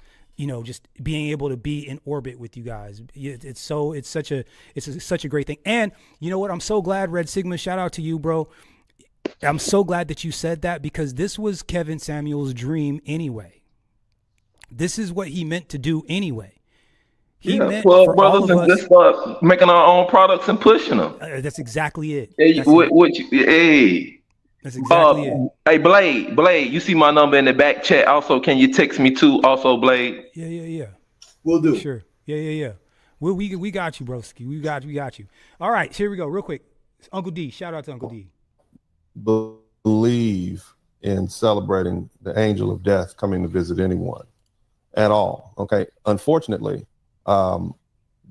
just being able to be in orbit with you guys. It's such a great thing. And you know what? I'm so glad, Red Sigma, shout out to you, bro. I'm so glad that you said that because this was Kevin Samuel's dream anyway. This is what he meant to do anyway. He meant 12 brothers and just start making our own products and pushing them. That's exactly it. Hey, That's exactly it. Hey, Blade, you see my number in the back chat. Also, can you text me too? Also, Blade. Yeah. We'll do. Sure. Yeah. We got you, broski. We got you. All right, here we go. Real quick. Uncle D. Shout out to Uncle D. Believe in celebrating the angel of death coming to visit anyone at all. Okay. Unfortunately,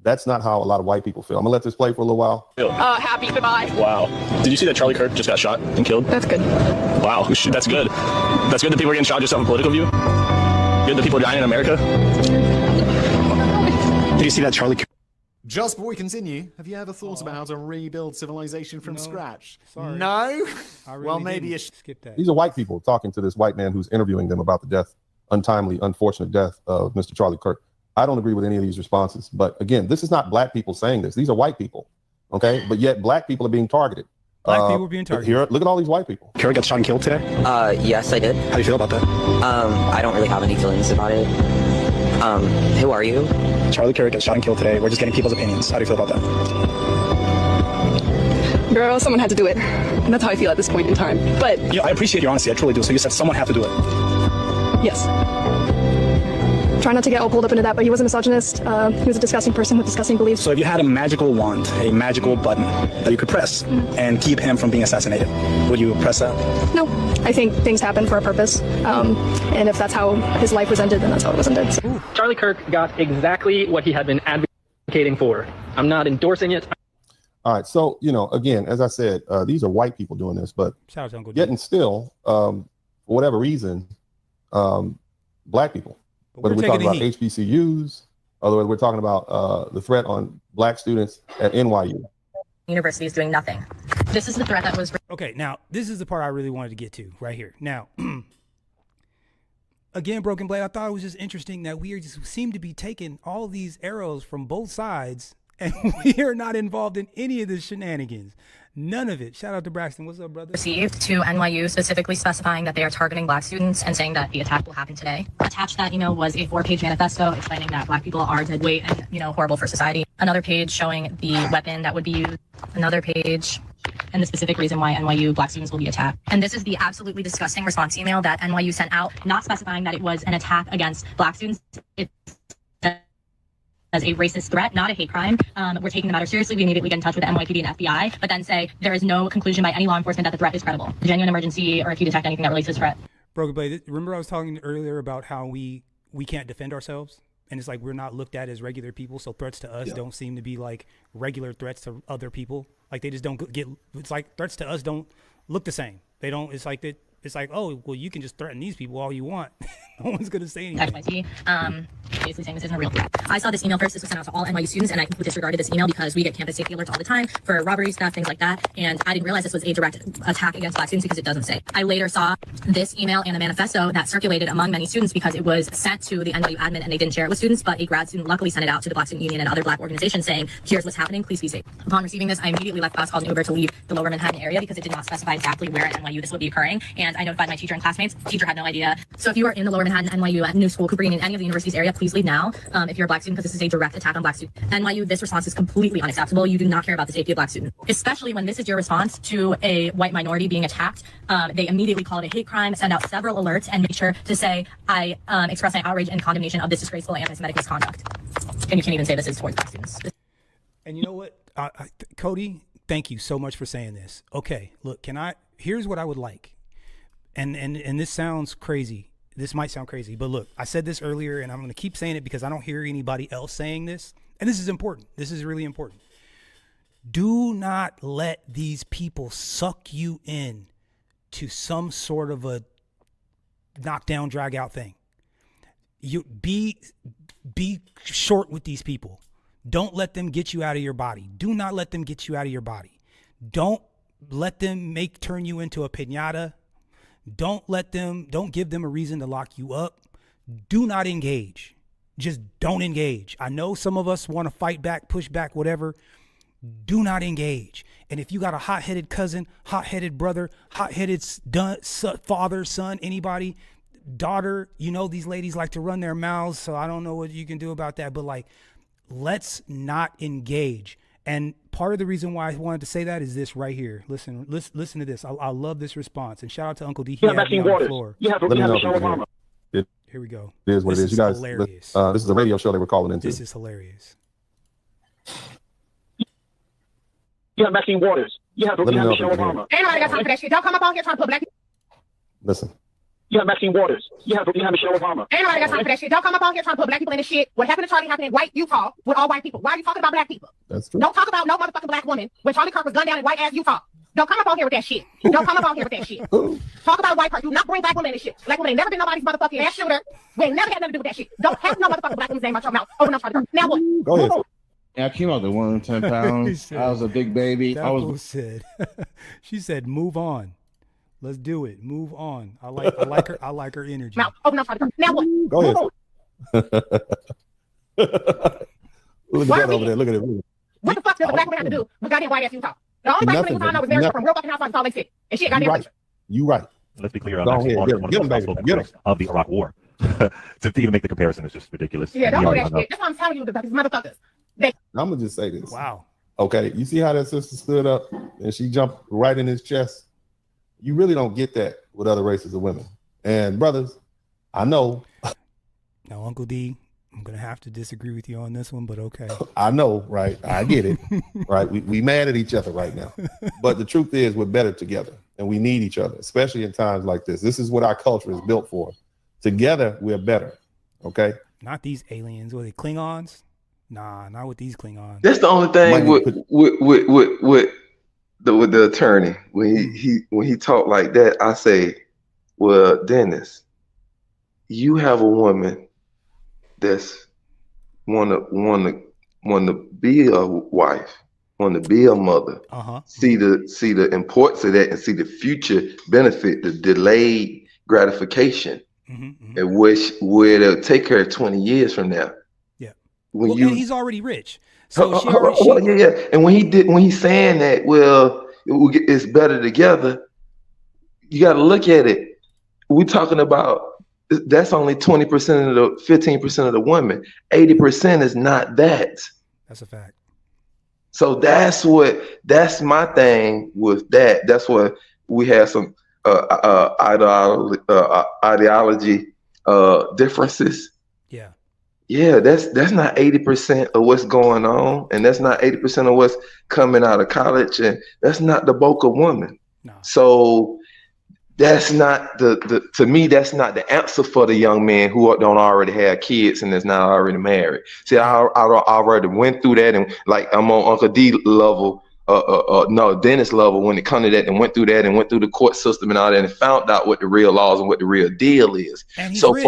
that's not how a lot of white people feel. I'm gonna let this play for a little while. Happy, goodbye. Wow. Did you see that Charlie Kirk just got shot and killed? That's good. Wow. That's good. That's good that people are getting shot just off a political view. Good that people are dying in America. Did you see that Charlie Kirk? Just before we continue, have you ever thought about how to rebuild civilization from scratch? Sorry. No? Really well, maybe you should skip that. These are white people talking to this white man who's interviewing them about the untimely, unfortunate death of Mr. Charlie Kirk. I don't agree with any of these responses. But again, this is not black people saying this. These are white people. Okay. But yet black people are being targeted. Black people are being targeted. Here, look at all these white people. Kirk got shot and killed today? Yes, I did. How do you feel about that? I don't really have any feelings about it. Who are you? Charlie Kirk got shot and killed today. We're just getting people's opinions. How do you feel about that? Girl, someone had to do it. And that's how I feel at this point in time. But I appreciate your honesty. I truly do. So you said someone had to do it. yes. Try not to get all pulled up into that, but he was a misogynist. He was a disgusting person with disgusting beliefs. So if you had a magical wand, a magical button that you could press and keep him from being assassinated, would you press that? No, I think things happen for a purpose. And if that's how his life was ended, then that's how it was ended. So. Charlie Kirk got exactly what he had been advocating for. I'm not endorsing it. All right. So, again, as I said, these are white people doing this, but Shout out to Uncle yet and still, for whatever reason, black people, whether we're talking about HBCUs, or whether we're talking about the threat on black students at NYU. University is doing nothing. This is the threat that was. Okay, now this is the part I really wanted to get to right here. Now, again, Broken Blade, I thought it was just interesting that we just seem to be taking all these arrows from both sides, and we are not involved in any of the shenanigans. None of it. Shout out to Braxton. What's up, brother? Received to NYU, specifically specifying that they are targeting black students and saying that the attack will happen today. Attached to that email was a 4-page manifesto explaining that black people are dead weight and, horrible for society. Another page showing the weapon that would be used. Another page and the specific reason why NYU black students will be attacked. And this is the absolutely disgusting response email that NYU sent out, not specifying that it was an attack against black students. It's as a racist threat, not a hate crime. We're taking the matter seriously. We immediately get in touch with the NYPD and FBI, but then say there is no conclusion by any law enforcement that the threat is credible, a genuine emergency, or if you detect anything that relates to this threat. Broken Blade, remember I was talking earlier about how we can't defend ourselves? And it's like we're not looked at as regular people, so threats to us don't seem to be like regular threats to other people. Like they just don't get, it's like threats to us don't look the same. They don't, it's like, oh, well, you can just threaten these people all you want. No one's going to say anything. Basically saying this isn't a real threat. I saw this email first. This was sent out to all NYU students, and I completely disregarded this email because we get campus safety alerts all the time for robberies, theft, things like that. And I didn't realize this was a direct attack against black students because it doesn't say. I later saw this email and a manifesto that circulated among many students because it was sent to the NYU admin and they didn't share it with students, but a grad student luckily sent it out to the Black Student Union and other black organizations saying, here's what's happening, please be safe. Upon receiving this, I immediately left class, called an Uber to leave the Lower Manhattan area because it did not specify exactly where at NYU this would be occurring. And I notified my teacher and classmates. Teacher had no idea. So if you are in the Lower Manhattan, NYU, at New School, Cooper Union, any of the university's area, please leave now. If you're a black student, because this is a direct attack on black students. NYU, this response is completely unacceptable. You do not care about the safety of black students, especially when this is your response to a white minority being attacked. They immediately call it a hate crime, send out several alerts, and make sure to say, I express my outrage and condemnation of this disgraceful anti-Semitic misconduct. And you can't even say this is towards black students. And you know what, Cody, thank you so much for saying this. Okay, look, here's what I would like. And this sounds crazy. This might sound crazy, but look, I said this earlier and I'm going to keep saying it because I don't hear anybody else saying this. And this is important. This is really important. Do not let these people suck you in to some sort of a knockdown, drag out thing. You be short with these people. Don't let them get you out of your body. Do not let them get you out of your body. Don't let them turn you into a piñata. Don't give them a reason to lock you up. Do not engage. Just don't engage. I know some of us want to fight back, push back, whatever. Do not engage. And if you got a hot-headed cousin, hot-headed brother, hot-headed father, son, anybody, daughter, these ladies like to run their mouths, so I don't know what you can do about that. But let's not engage. And part of the reason why I wanted to say that is this right here. Listen to this. I love this response. And shout out to Uncle D. He had me on the floor. Let me know if you can hear it. Here we go. It is what it is. You guys, hilarious. This is a radio show they were calling into. This is hilarious. You have Maxine Waters. You have Michelle Obama. Ain't nobody got time for that shit. Don't come up on here trying to put black people. Listen. You have Maxine Waters. You have Michelle Obama. Ain't nobody got time for that shit. Don't come up on here trying to put black people in this shit. What happened to Charlie happened in white Utah with all white people. Why are you talking about black people? That's true. Don't talk about no motherfucking black woman when Charlie Kirk was gunned down in white ass Utah. Don't come up on here with that shit. Don't come up on here with that shit. Talk about white person. Do not bring black women in this shit. Black women ain't never been nobody's motherfucking ass shooter. We ain't never had nothing to do with that shit. Don't have no motherfucking black woman's name out your mouth. Open up Charlie Kirk. Now what? Go ahead. Yeah, I came out to 110 pounds. I was a big baby. That I was. Said, she said, "Move on. Let's do it. Move on." I like her. I like her energy. Mouth. Open up Charlie Kirk. Now what? Go ahead. Look at that over there. Look at it. What the fuck does a black woman have to do with goddamn white ass Utah? The only black woman you know was married from real fucking housewives in Salt Lake City. And shit, goddamn right. You right. Let's be clear. Go ahead. One of the most outspoken critics of the Iraq War. To even make the comparison is just ridiculous. Yeah, don't do that shit. That's what I'm telling you, because motherfuckers. I'm gonna just say this. Wow. Okay, you see how that sister stood up and she jumped right in his chest? You really don't get that with other races of women. And brothers, I know. Now, Uncle D, I'm gonna have to disagree with you on this one, but okay. I know, right? I get it. Right? We mad at each other right now. But the truth is we're better together and we need each other, especially in times like this. This is what our culture is built for. Together, we're better. Okay? Not these aliens. Were they Klingons? Nah, not with these Klingons. That's the only thing with the attorney. When he talked like that, I say, well, Dennis, you have a woman that's want to be a wife, want to be a mother. See the importance of that and see the future benefit, the delayed gratification, and where it'll take her 20 years from now. And he's already rich. So she yeah. And when he's saying that, well, it's better together, you got to look at it. We're talking about that's only 20% of the 15% of the women. 80% is not that. That's a fact. So that's my thing with that. That's what we have some ideology differences. Yeah, that's not 80% of what's going on, and that's not 80% of what's coming out of college, and that's not the bulk of women. No. So that's not to me, that's not the answer for the young men who don't already have kids and is not already married. See, I already went through that, and like I'm on Uncle D level, Dennis level when it comes to that, and went through that and went through the court system and all that, and found out what the real laws and what the real deal is. So rich.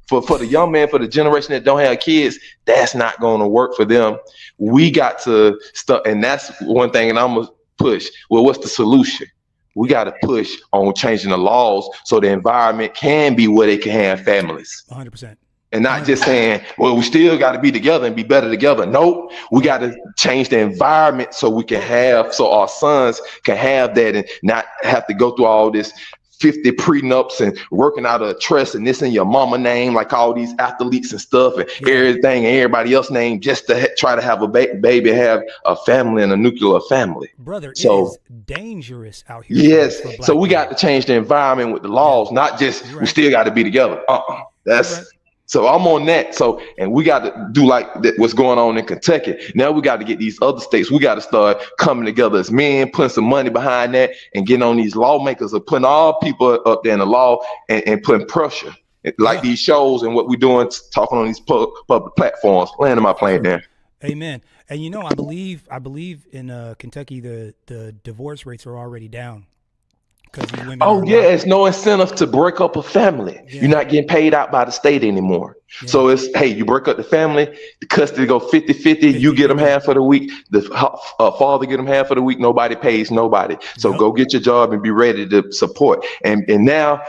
For the young man, for the generation that don't have kids, that's not going to work for them. We got to start, and that's one thing, and I'm going to push. Well, what's the solution? We got to push on changing the laws so the environment can be where they can have families. 100%. And not just saying, well, we still got to be together and be better together. Nope, we got to change the environment so our sons can have that and not have to go through all this 50 prenups and working out a trust and this in your mama name, like all these athletes and stuff, and everything and everybody else name, just to try to have a baby, have a family and a nuclear family. Brother, it is dangerous out here. Yes, so we got to change the environment with the laws, not just we still got to be together. That's so I'm on that. So, and we got to do like what's going on in Kentucky. Now we got to get these other states. We got to start coming together as men, putting some money behind that, and getting on these lawmakers of putting all people up there in the law and putting pressure. Like these shows and what we're doing, talking on these public platforms. Landing my plane there. Amen. And I believe in Kentucky the divorce rates are already down. It's no incentive to break up a family. You're not getting paid out by the state anymore. So it's, hey, you break up the family, the custody go 50-50, you get them half of the week, the father get them half of the week, nobody pays nobody. So go get your job and be ready to support. And now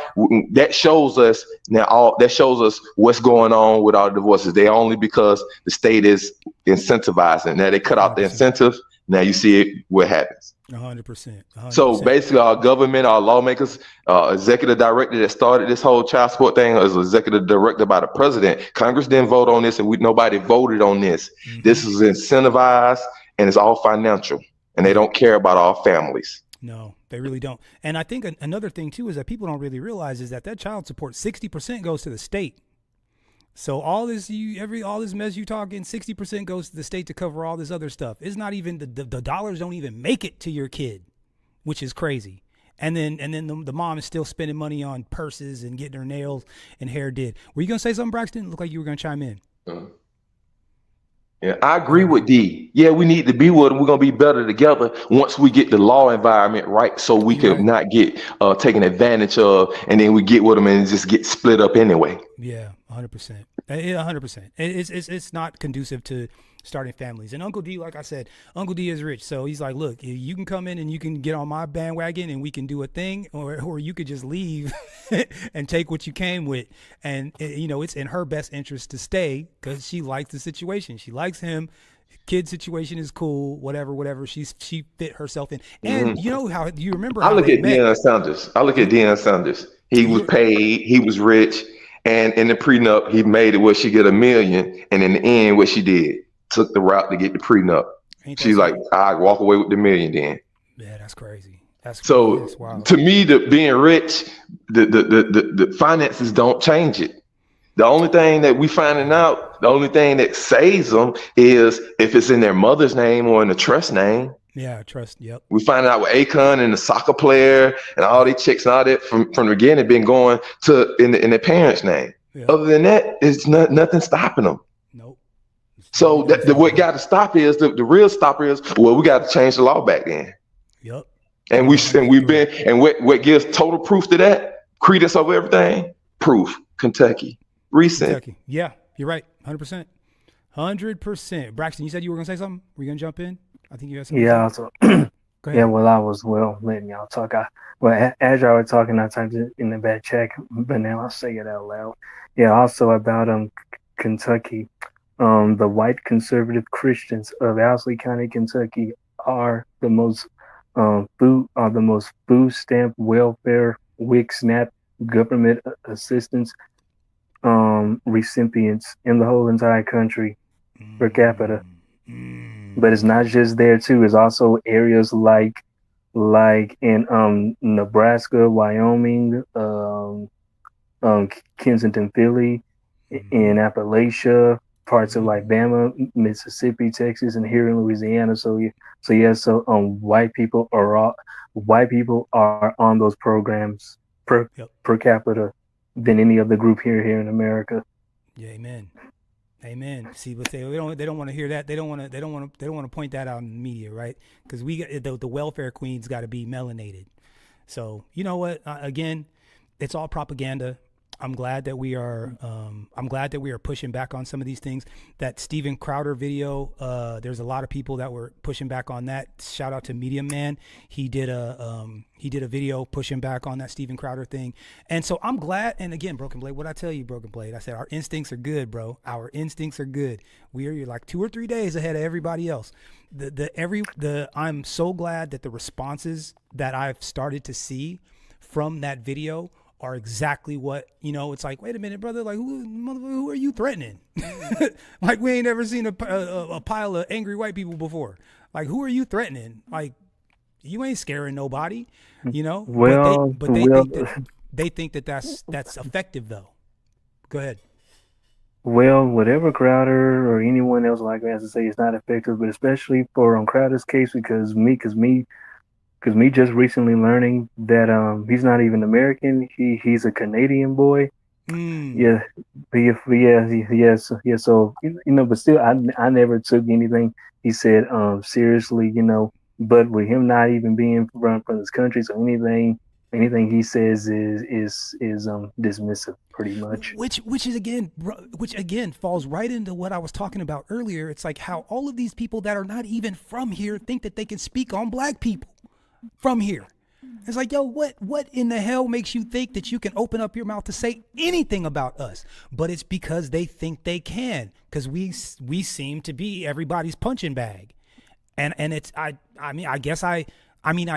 that shows us what's going on with our divorces. They only because the state is incentivizing. Now they cut out the incentive. Now you see it, what happens. 100%. So basically our government, our lawmakers, executive director that started this whole child support thing is executive director by the president. Congress didn't vote on this and nobody voted on this. This is incentivized and it's all financial, and they don't care about our families. No, they really don't. And I think another thing too is that people don't really realize is that child support 60% goes to the state. So all this mess you talking, 60% goes to the state to cover all this other stuff. It's not even the dollars don't even make it to your kid, which is crazy. And then the mom is still spending money on purses and getting her nails and hair did. Were you gonna say something, Braxton? It looked like you were gonna chime in. Yeah, I agree with D. Yeah, we need to be with them. We're gonna be better together once we get the law environment right, so we could not get taken advantage of, and then we get with them and just get split up anyway. Yeah, 100%. 100%. It's not conducive to starting families. And Uncle D, like I said, Uncle D is rich, so he's like, look, you can come in and you can get on my bandwagon and we can do a thing, or you could just leave and take what you came with. And it's in her best interest to stay because she likes the situation. She likes him. Kid situation is cool. Whatever. She fit herself in. And you know how you remember? I look at Deion Sanders. He was paid. He was rich. And in the prenup, he made it where she get $1 million. And in the end, what she did, took the route to get the prenup. She's like, I walk away with the $1 million then. Yeah, that's crazy. So to me, being rich, the finances don't change it. The only thing that we finding out, the only thing that saves them is if it's in their mother's name or in the trust name. Yeah, trust. Yep. We find out with Akon and the soccer player and all these chicks and all that from the beginning been going to in their parents' name. Yep. Other than that, it's nothing stopping them. Nope. So what got to stop is the real stopper is, well, we got to change the law back then. Yep. And what gives total proof to that, credence over everything, proof, Kentucky, recent. Kentucky. Yeah, you're right. 100%. 100%. Braxton, you said you were gonna say something. Were you gonna jump in? I think you had something. Yeah. So, Go ahead. Yeah. Well, I was letting y'all talk. As y'all were talking, I typed it in the back check, but now I'll say it out loud. Yeah. Also about Kentucky, the white conservative Christians of Owsley County, Kentucky, are the most food stamp welfare WIC SNAP government assistance recipients in the whole entire country per capita. But it's not just there too. It's also areas like in Nebraska, Wyoming, Kensington, Philly, in Appalachia, parts of Alabama, Mississippi, Texas, and here in Louisiana. So white people are on those programs per capita than any other group here in America. Yeah, amen. See, but they don't want to hear that. They don't want to point that out in the media, right? Because the welfare queens got to be melanated. So you know what? Again, it's all propaganda. I'm glad that we are pushing back on some of these things. That Steven Crowder video, there's a lot of people that were pushing back on that. Shout out to Medium Man. He did a video pushing back on that Steven Crowder thing. And so I'm glad. And again, Broken Blade, what I tell you, Broken Blade, I said our instincts are good, bro. Our instincts are good. You're like 2 or 3 days ahead of everybody else. I'm so glad that the responses that I've started to see from that video are exactly what, it's like, wait a minute, brother, like who are you threatening? Like we ain't ever seen a pile of angry white people before. Like who are you threatening? Like you ain't scaring nobody, Well, they think that that's effective though. Go ahead. Well, whatever Crowder or anyone else like that has to say is not effective, but especially for Crowder's case, because me just recently learning that he's not even American. He's a Canadian boy. Yeah. So but still, I never took anything he said seriously. But with him not even being from this country, so anything he says is dismissive pretty much. Which again falls right into what I was talking about earlier. It's like how all of these people that are not even from here think that they can speak on black people from here. It's like, yo, what in the hell makes you think that you can open up your mouth to say anything about us? But it's because they think they can, because we seem to be everybody's punching bag. And it's I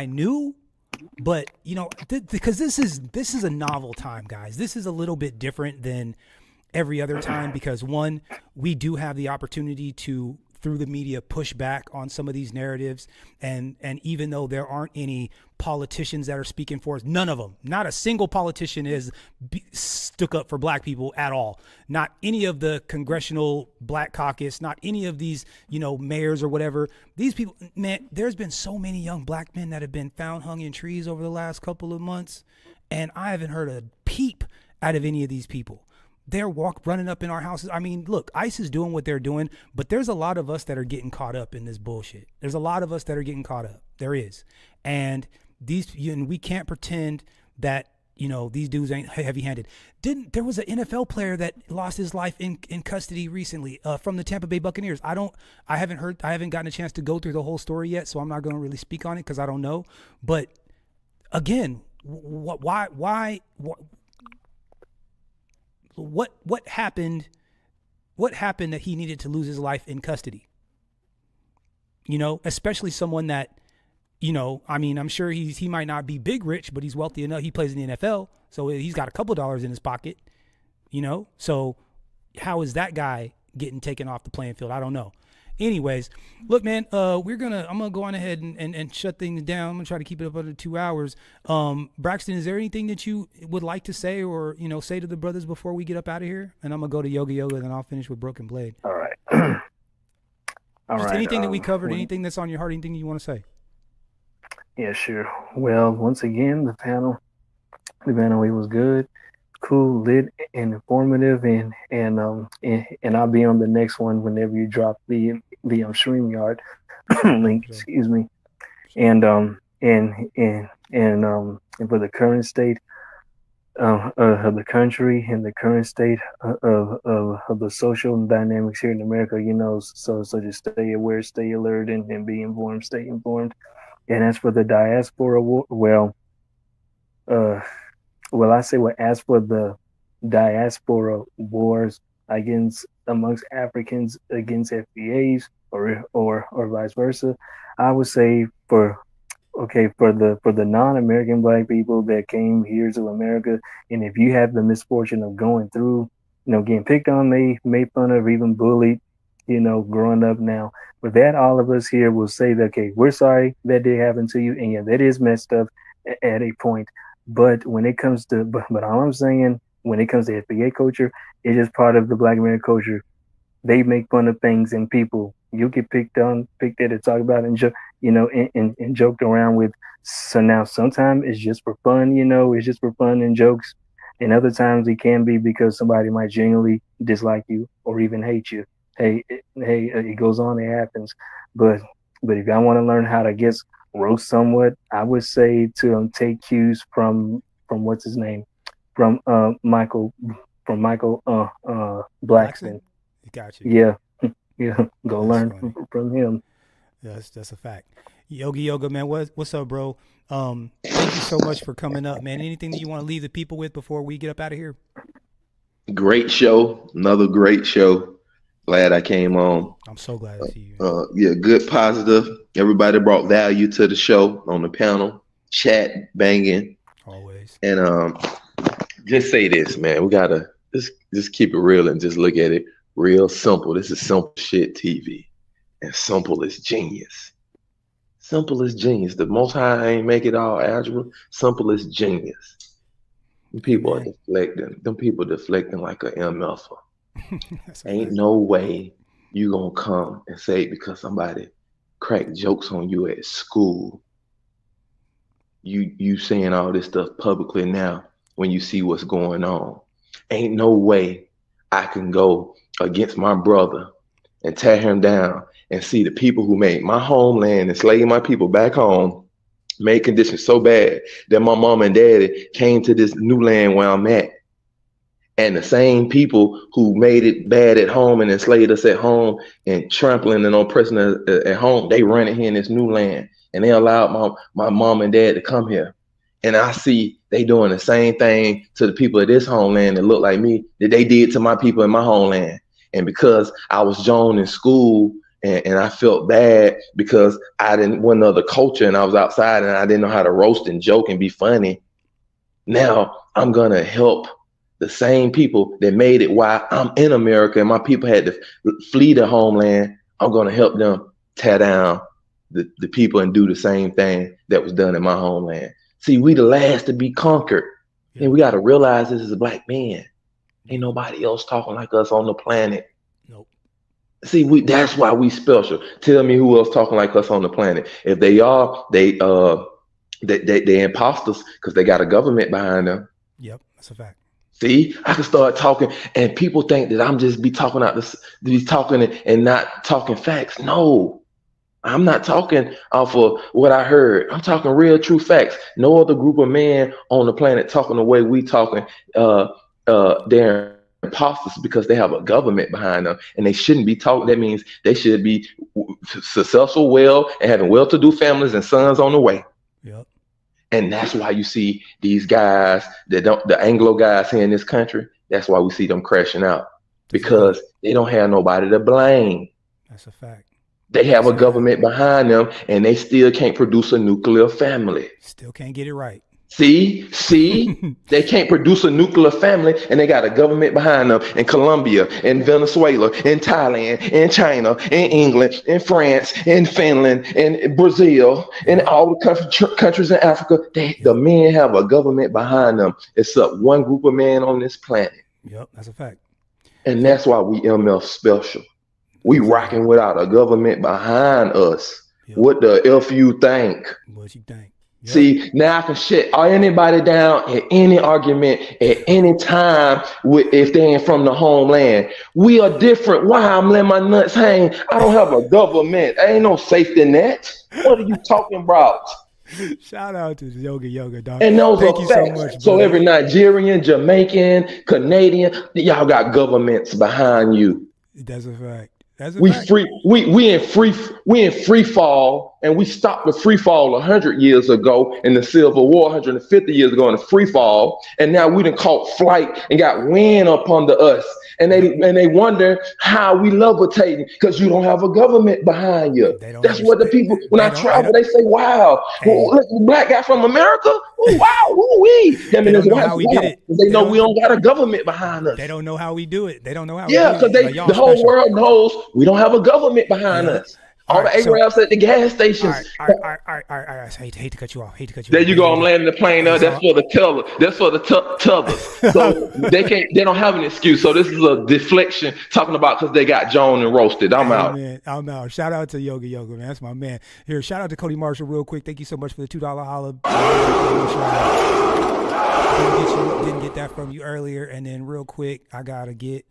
knew, but because this is a novel time, guys. This is a little bit different than every other time because one, we do have the opportunity to through the media push back on some of these narratives. And even though there aren't any politicians that are speaking for us, none of them, not a single politician is stuck up for black people at all. Not any of the congressional black caucus, not any of these, mayors or whatever. These people, man, there's been so many young black men that have been found hung in trees over the last couple of months. And I haven't heard a peep out of any of these people. They're running up in our houses. I mean, look, ICE is doing what they're doing, but there's a lot of us that are getting caught up in this bullshit. There's a lot of us that are getting caught up. There is. And we can't pretend that, these dudes ain't heavy-handed. There was an NFL player that lost his life in custody recently from the Tampa Bay Buccaneers. I haven't gotten a chance to go through the whole story yet, so I'm not going to really speak on it because I don't know. But again, why what happened that he needed to lose his life in custody? Especially someone that, I'm sure he might not be big rich, but he's wealthy enough. He plays in the NFL, so he's got a couple dollars in his pocket, so how is that guy getting taken off the playing field? I don't know. Anyways, look, man, I'm gonna go on ahead and shut things down. I'm gonna try to keep it up under 2 hours. Braxton, is there anything that you would like to say or say to the brothers before we get up out of here? And I'm gonna go to Yoga, and then I'll finish with Broken Blade. All right. Anything that we covered, anything that's on your heart, anything you want to say? Yeah, sure. Well, once again, the panel, it was good, cool, lit, and informative, and I'll be on the next one whenever you drop the StreamYard link. Excuse me. And for the current state of the country and the current state of the social dynamics here in America, so just stay aware, stay alert, and be informed, stay informed. And as for the diaspora, as for the diaspora wars amongst Africans against FBAs or vice versa, I would say for the non-American black people that came here to America, and if you have the misfortune of going through, getting picked on, made fun of, even bullied, growing up now, with that, all of us here will say that, okay, we're sorry that did happen to you, and yeah, that is messed up at a point. But when it comes to, but all I'm saying, when it comes to FBA culture, it is part of the Black American culture. They make fun of things and people. You get picked at and talk about and joked around with. So now sometimes it's just for fun, it's just for fun and jokes. And other times it can be because somebody might genuinely dislike you or even hate you. Hey, it goes on, it happens. But if I want to learn how to roast somewhat, I would say to take cues from what's his name, from Michael Blackson. Got you. Yeah. Go learn from him. Yeah, that's a fact. Yoga, man, what's up, bro? Thank you so much for coming up, man. Anything that you want to leave the people with before we get up out of here? Great show, another great show. Glad I came on. I'm so glad to see you. Yeah, good, positive. Everybody brought value to the show on the panel. Chat banging. Always. And just say this, man. We gotta just keep it real and just look at it real simple. This is simple shit TV, and simple is genius. Simple is genius. The Most High ain't make it all algebra. Simple is genius. People are deflecting. Them people deflecting like a MFer. Ain't no way you gonna come and say because somebody cracked jokes on you at school, you saying all this stuff publicly now when you see what's going on. Ain't no way I can go against my brother and tear him down and see the people who made my homeland, enslaved my people back home, made conditions so bad that my mom and daddy came to this new land where I'm at. And the same people who made it bad at home and enslaved us at home and trampling and oppressing us at home, they run it here in this new land. And they allowed my mom and dad to come here. And I see they doing the same thing to the people of this homeland that look like me that they did to my people in my homeland. And because I was Joan in school and I felt bad because I didn't want another culture and I was outside and I didn't know how to roast and joke and be funny. Now I'm going to help the same people that made it while I'm in America and my people had to flee the homeland. I'm going to help them tear down the people and do the same thing that was done in my homeland. See, we the last to be conquered. Yeah. And we got to realize this is a black man. Ain't nobody else talking like us on the planet. Nope. See, that's why we special. Tell me who else talking like us on the planet. If they are, they imposters because they got a government behind them. Yep, that's a fact. See, I can start talking, and people think that I'm just be talking and not talking facts. No, I'm not talking off of what I heard. I'm talking real, true facts. No other group of men on the planet talking the way we talking. They're imposters because they have a government behind them, and they shouldn't be talking. That means they should be successful, well, and having well-to-do families and sons on the way. Yep. And that's why you see these guys the Anglo guys here in this country. That's why we see them crashing out, because they don't have nobody to blame. That's a fact. They have a government behind them, and they still can't produce a nuclear family. Still can't get it right. See, they can't produce a nuclear family, and they got a government behind them in Colombia, in Venezuela, in Thailand, in China, in England, in France, in Finland, in Brazil, in all the countries in Africa. The men have a government behind them, except one group of men on this planet. Yep, that's a fact. And that's why we MF special. We rocking without a government behind us. Yep. What the F you think? What you think? Yep. See, now I can shut anybody down at any argument at any time if they ain't from the homeland. We are different. Why I'm letting my nuts hang? I don't have a government. There ain't no safety net. What are you talking about? Shout out to Yoga, dog. And those Thank are you facts. so much. So every Nigerian, Jamaican, Canadian, y'all got governments behind you. That's a fact. We in free fall, and we stopped the free fall 100 years ago in the Civil War, 150 years ago in the free fall, and now we done caught flight and got wind up under us, and they wonder how we levitating because you don't have a government behind you. That's what the people when I travel they say, "Wow, black guy from America, ooh, wow, ooh wee." Them and his wife, they know we don't got a government behind us. They don't know how we do it. They don't know how. Yeah, because the whole world knows we don't have a government behind us. All the Arabs at the gas stations. All right. I hate to cut you off. There you go. I'm landing the plane. That's for the teller. That's for the tellers. So they don't have an excuse. So this is a deflection talking about because they got Joan and roasted. I'm out. Man, I'm out. Shout out to Yoga, man. That's my man. Here, shout out to Cody Marshall real quick. Thank you so much for the $2 holla. Didn't get that from you earlier, and then real quick, I gotta get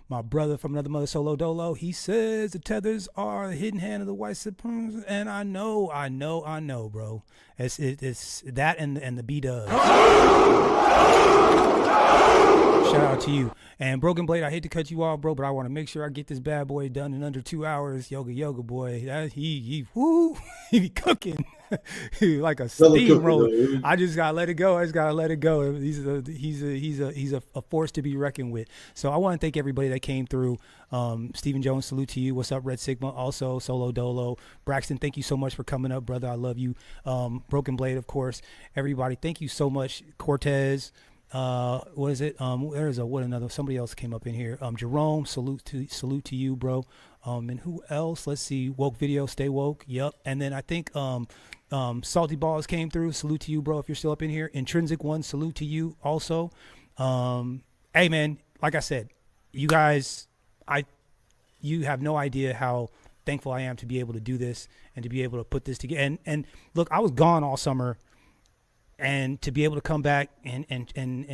my brother from Another Mother Solo Dolo. He says the tethers are the hidden hand of the white supremacists, and I know, bro. It's that and the B-dubs. Shout out to you. And Broken Blade, I hate to cut you off, bro, but I want to make sure I get this bad boy done in under 2 hours. Yoga boy, he be cooking like a steamroller. I just gotta let it go. He's a force to be reckoned with. So I want to thank everybody that came through. Stephen Jones, salute to you. What's up, Red Sigma? Also, Solo Dolo. Braxton, thank you so much for coming up, brother. I love you. Broken Blade, of course. Everybody, thank you so much. Cortez. What is it? Somebody else came up in here. Jerome, salute to you, bro. And who else? Let's see. Woke Video, stay woke. Yep. And then I think Salty Balls came through. Salute to you, bro, if you're still up in here. Intrinsic One, salute to you also. Hey man, like I said, you guys, you have no idea how thankful I am to be able to do this and to be able to put this together. And look, I was gone all summer. And to be able to come back and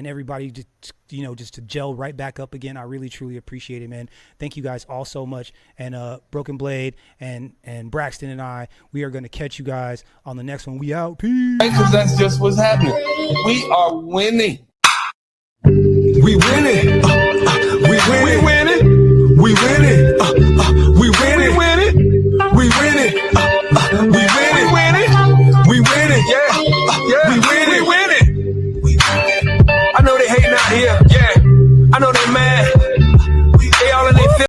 everybody just to gel right back up again, I really truly appreciate it, man. Thank you guys all so much. And Broken Blade and Braxton and we are going to catch you guys on the next one. We out. Peace. Because that's just what's happening. We are winning. We winning. We winning.